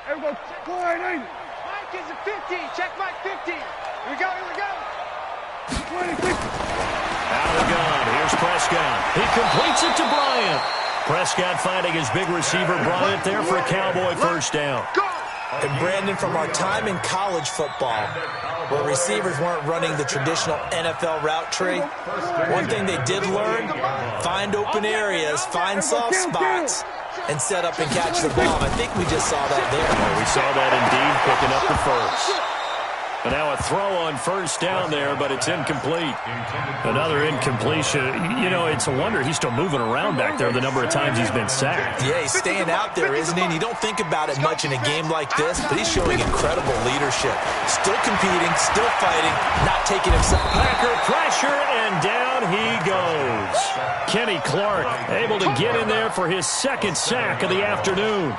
Here we go. Check line 80. Mike is a 50. Check Mike 50. Here we go, here we go. 20, 50. Out of the gun. Here's Prescott. He completes it to Bryant. Prescott finding his big receiver Bryant there for a Cowboy first down. And Brandon, from our time in college football, where receivers weren't running the traditional NFL route tree, one thing they did learn, find open areas, find soft spots, and set up and catch the ball. I think we just saw that there. We saw that indeed, picking up the first. And now a throw on first down there, but it's incomplete. Another incompletion. You know, it's a wonder he's still moving around back there the number of times he's been sacked. Yeah, he's staying out there, isn't he? And you don't think about it much in a game like this, but he's showing incredible leadership. Still competing, still fighting, not taking himself. Packer pressure, and down he goes. Kenny Clark able to get in there for his 2nd sack of the afternoon.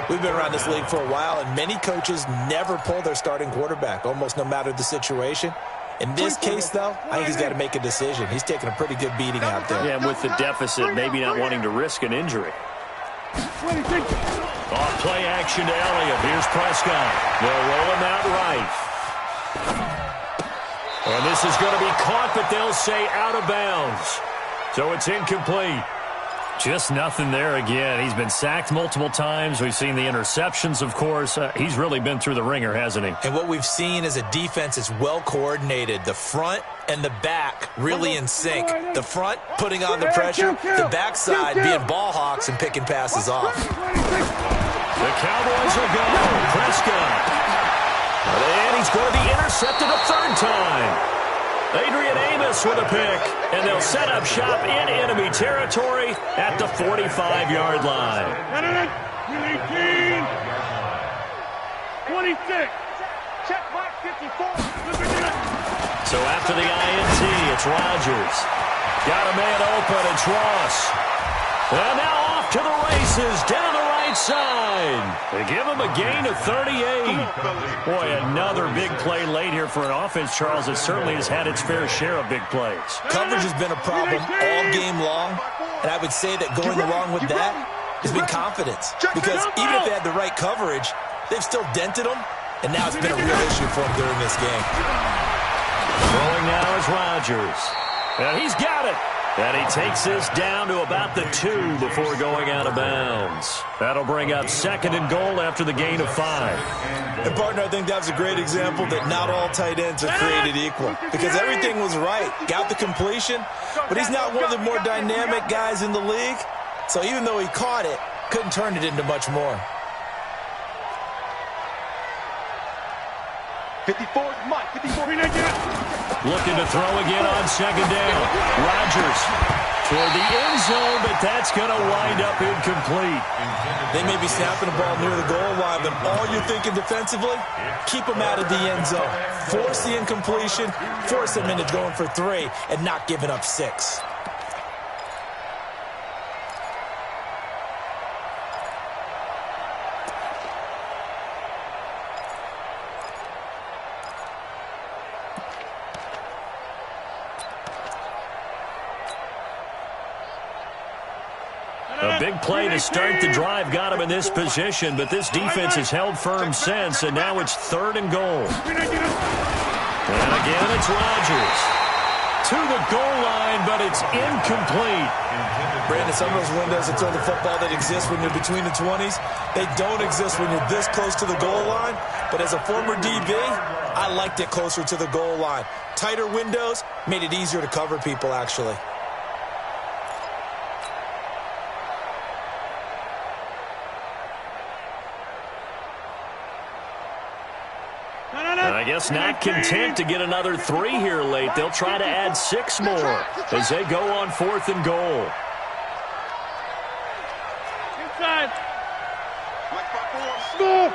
We've been around this league for a while, and many coaches never pull their starting quarterback, almost no matter the situation. In this case, though, I think he's got to make a decision. He's taking a pretty good beating out there. Yeah, with the deficit, maybe not wanting to risk an injury. 20, 50. Off play action to Elliott. Here's Prescott. They'll roll him out right. And this is going to be caught, but they'll say out of bounds. So it's incomplete. Just nothing there again. He's been sacked multiple times. We've seen the interceptions, of course. He's really been through the ringer, hasn't he? And what we've seen is a defense is well coordinated. The front and the back really in sync. The front putting on the pressure. The backside being ball hawks and picking passes off. The Cowboys will go. Prescott. And he's going to be intercepted a 3rd time. Adrian Amos with a pick, and they'll set up shop in enemy territory at the 45-yard line. 18. 26. Check Mike 54. So after the INT, it's Rodgers. Got a man open, it's Ross. And now off to the races, down the right side. They give him a gain of 38. Boy, another big play late here for an offense, Charles, that certainly has had its fair share of big plays. Coverage has been a problem all game long, and I would say that going along with that has been confidence. Because even if they had the right coverage, they've still dented them, and now it's been a real issue for them during this game. Throwing now is Rodgers. And he's got it. And he takes this down to about the 2 before going out of bounds. That'll bring up 2nd and goal after the gain of 5. And, partner, I think that was a great example that not all tight ends are created equal. Because everything was right. Got the completion, but he's not one of the more dynamic guys in the league. So even though he caught it, couldn't turn it into much more. 54 is Mike. 54. Looking to throw again on 2nd down. Rodgers toward the end zone, but that's going to wind up incomplete. They may be snapping the ball near the goal line, but all you're thinking defensively, keep them out of the end zone. Force the incompletion, force them into going for 3, and not giving up 6. A big play to start the drive got him in this position, but this defense has held firm since, and now it's 3rd and goal. And again, it's Rodgers. To the goal line, but it's incomplete. Brandon, some of those windows to throw the football that exist when you're between the 20s, they don't exist when you're this close to the goal line. But as a former DB, I liked it closer to the goal line. Tighter windows made it easier to cover people, actually. I guess not content to get another 3 here late. They'll try to add 6 more as they go on 4th and goal. Inside. Mike 5-4.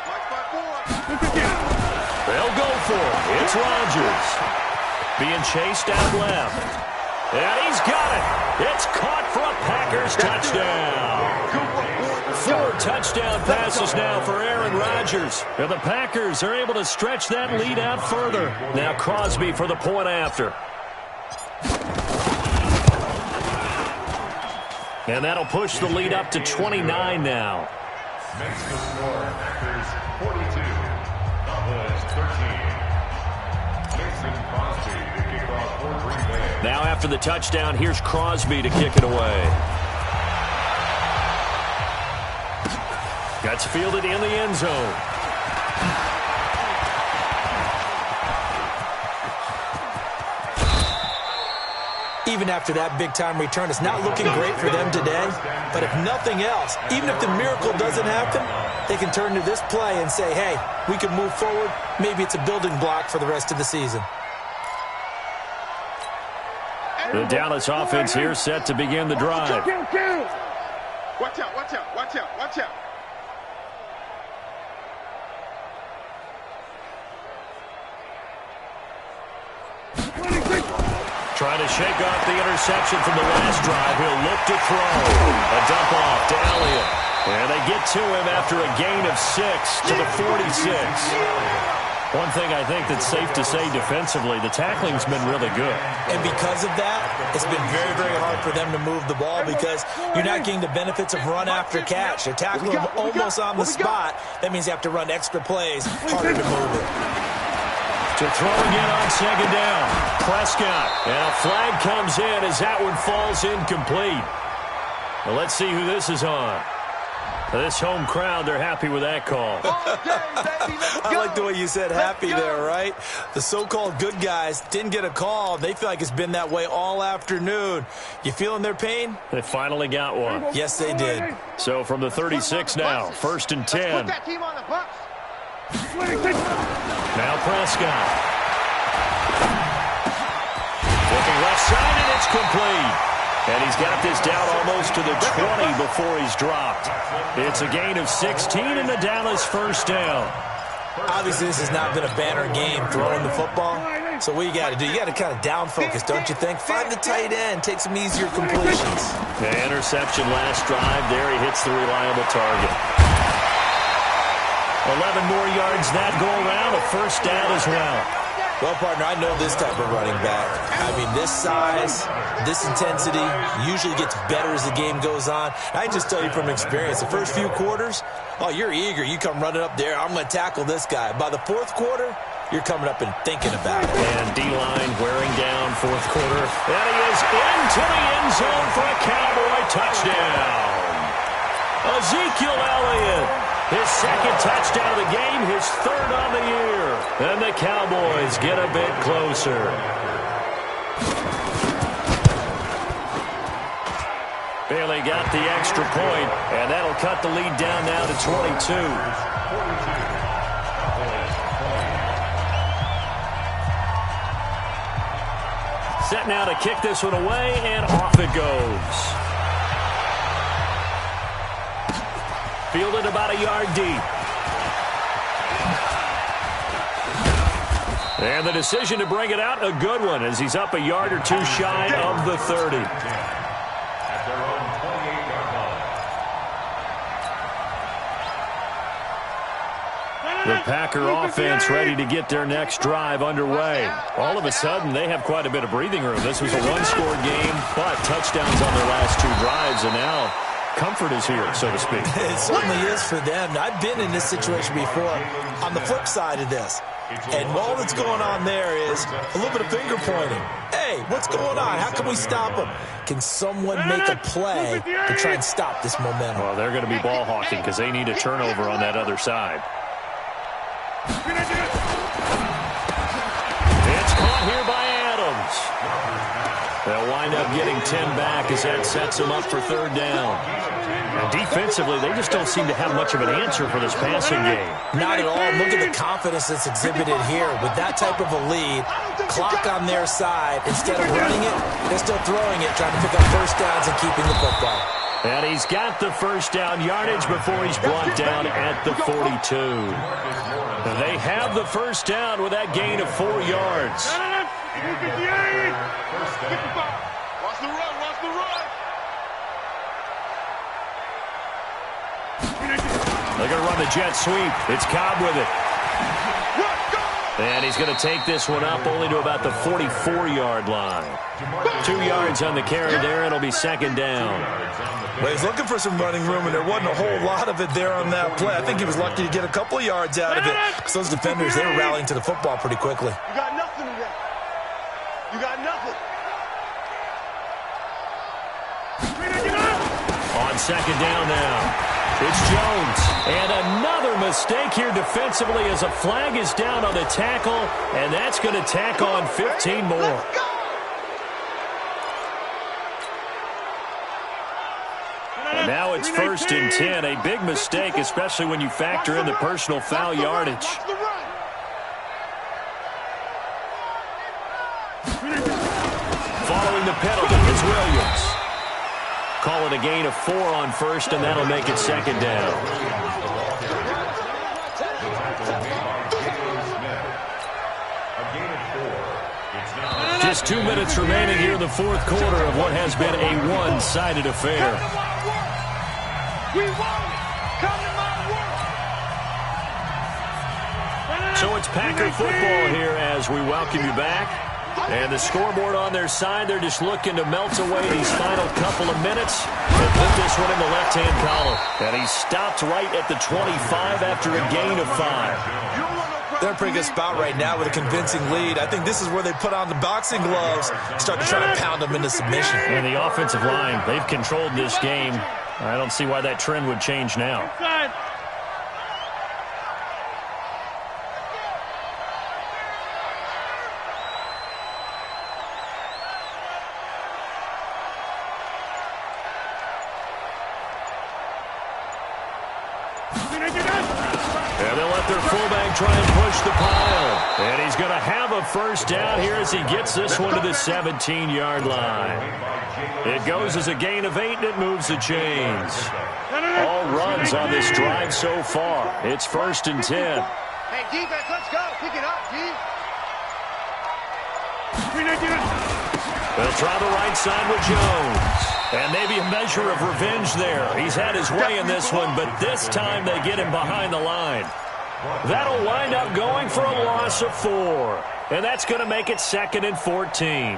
Mike 5-4. They'll go for it. It's Rodgers. Being chased out left. And he's got it. It's caught for a Packers touchdown. 4 touchdown passes now for Aaron Rodgers. And the Packers are able to stretch that lead out further. Now Crosby for the point after. And that'll push the lead up to 29 now. Makes the score Packers 42, Cowboys 13. Mason Crosby to kick off for Green Bay. Now after the touchdown, here's Crosby to kick it away. That's fielded in the end zone. Even after that big-time return, it's not looking great for them today. But if nothing else, even if the miracle doesn't happen, they can turn to this play and say, hey, we can move forward. Maybe it's a building block for the rest of the season. The Dallas offense here set to begin the drive. Watch out, watch out, watch out, watch out. Trying to shake off the interception from the last drive. He'll look to throw. A dump off to Elliott. And they get to him after a gain of 6 to the 46. One thing I think that's safe to say defensively, the tackling's been really good. And because of that, it's been very, very hard for them to move the ball because you're not getting the benefits of run after catch. They're tackling them almost on the spot. That means you have to run extra plays, harder to move it. To throw again on 2nd down. Prescott. And a flag comes in as that one falls incomplete. Well, let's see who this is on. This home crowd, they're happy with that call. I like the way you said happy there, right? The so-called good guys didn't get a call. They feel like it's been that way all afternoon. You feeling their pain? They finally got one. Yes, they did. So from the 36 now, 1st and 10. Put that team on the bus. Now Prescott. Looking left side, and it's complete. And he's got this down almost to the 20 before he's dropped. It's a gain of 16 and the Dallas first down. Obviously, this has not been a banner game throwing the football. So what you got to do, you got to kind of down focus, don't you think? Find the tight end, take some easier completions. The interception last drive. There he hits the reliable target. 11 more yards that go around, a first down as well. Well, partner, I know this type of running back. I mean, this size, this intensity usually gets better as the game goes on. I can just tell you from experience, the first few quarters, oh, you're eager. You come running up there, I'm going to tackle this guy. By the fourth quarter, you're coming up and thinking about it. And D-line wearing down fourth quarter. And he is into the end zone for a Cowboy touchdown. Ezekiel Elliott, his second touchdown of the game, his third on the year. And the Cowboys get a bit closer. Bailey got the extra point, and that'll cut the lead down now to 22. Set now to kick this one away, and off it goes. Fielded about a yard deep. And the decision to bring it out, a good one, as he's up a yard or two shy of the 30. At their own 28-yard line. The Packer offense ready to get their next drive underway. All of a sudden, they have quite a bit of breathing room. This was a one-score game, but touchdowns on their last two drives, and now comfort is here, so to speak. It certainly is for them. I've been in this situation before. On the flip side of this, and all that's going on there is a little bit of finger pointing. Hey, what's going on? How can we stop them? Can someone make a play to try and stop this momentum? Well, they're going to be ball hawking because they need a turnover on that other side. It's caught here by Adams. They'll wind up getting 10 back as that sets them up for third down. And defensively, they just don't seem to have much of an answer for this passing game. Not at all. Look at the confidence that's exhibited here. With that type of a lead, clock on their side, instead of running it, they're still throwing it, trying to pick up first downs and keeping the football. And he's got the first down yardage before he's brought down at the 42. They have the first down with that gain of 4 yards. Watch the run, watch the run. They're going to run the jet sweep. It's Cobb with it. And he's going to take this one up only to about the 44-yard line. 2 yards on the carry there. It'll be second down. Well, he's looking for some running room, and there wasn't a whole lot of it there on that play. I think he was lucky to get a couple of yards out of it. Because those defenders, they were rallying to the football pretty quickly. You got nothing today. You got nothing. On second down now. It's Jones. And another mistake here defensively as a flag is down on the tackle, and that's going to tack on 15 more. And now it's first and 10. A big mistake, especially when you factor in the personal foul yardage. Following the penalty is Williams. Call it a gain of 4 on first, and that'll make it second down. Just 2 minutes remaining here in the fourth quarter of what has been a one-sided affair. We won. Come to my world. So it's Packer football here as we welcome you back. And the scoreboard on their side, they're just looking to melt away these final couple of minutes and put this one in the left-hand column. And he stopped right at the 25 after a gain of 5. They're in a pretty good spot right now with a convincing lead. I think this is where they put on the boxing gloves, start to try to pound them into submission. And the offensive line, they've controlled this game. I don't see why that trend would change now. And they'll let their fullback try and push the pile. And he's going to have a first down here as he gets this one to the 17-yard line. It goes as a gain of 8, and it moves the chains. All runs on this drive so far. It's first and 10. Hey, defense, let's go. Pick it up, D. They'll try the right side with Jones. And maybe a measure of revenge there. He's had his way in this one, but this time they get him behind the line. That'll wind up going for a loss of 4. And that's going to make it 2nd and 14.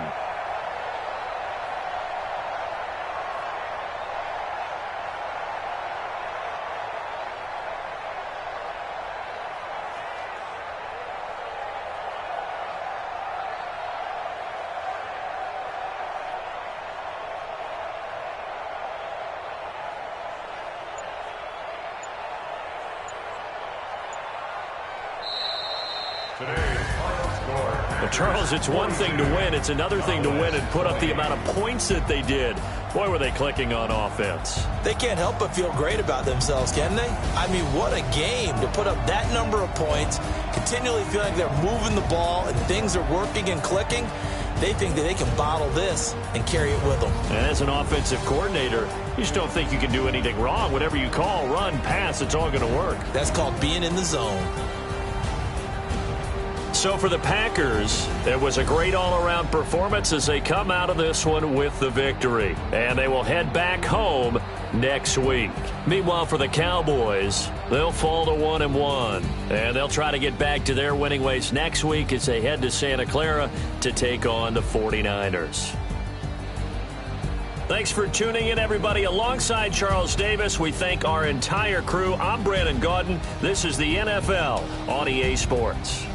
Well, Charles, it's one thing to win. It's another thing to win and put up the amount of points that they did. Boy, were they clicking on offense. They can't help but feel great about themselves, can they? I mean, what a game to put up that number of points, continually feeling like they're moving the ball and things are working and clicking. They think that they can bottle this and carry it with them. And as an offensive coordinator, you just don't think you can do anything wrong. Whatever you call, run, pass, it's all going to work. That's called being in the zone. So for the Packers, it was a great all-around performance as they come out of this one with the victory. And they will head back home next week. Meanwhile, for the Cowboys, they'll fall to 1-1. And they'll try to get back to their winning ways next week as they head to Santa Clara to take on the 49ers. Thanks for tuning in, everybody. Alongside Charles Davis, we thank our entire crew. I'm Brandon Gaudin. This is the NFL on EA Sports.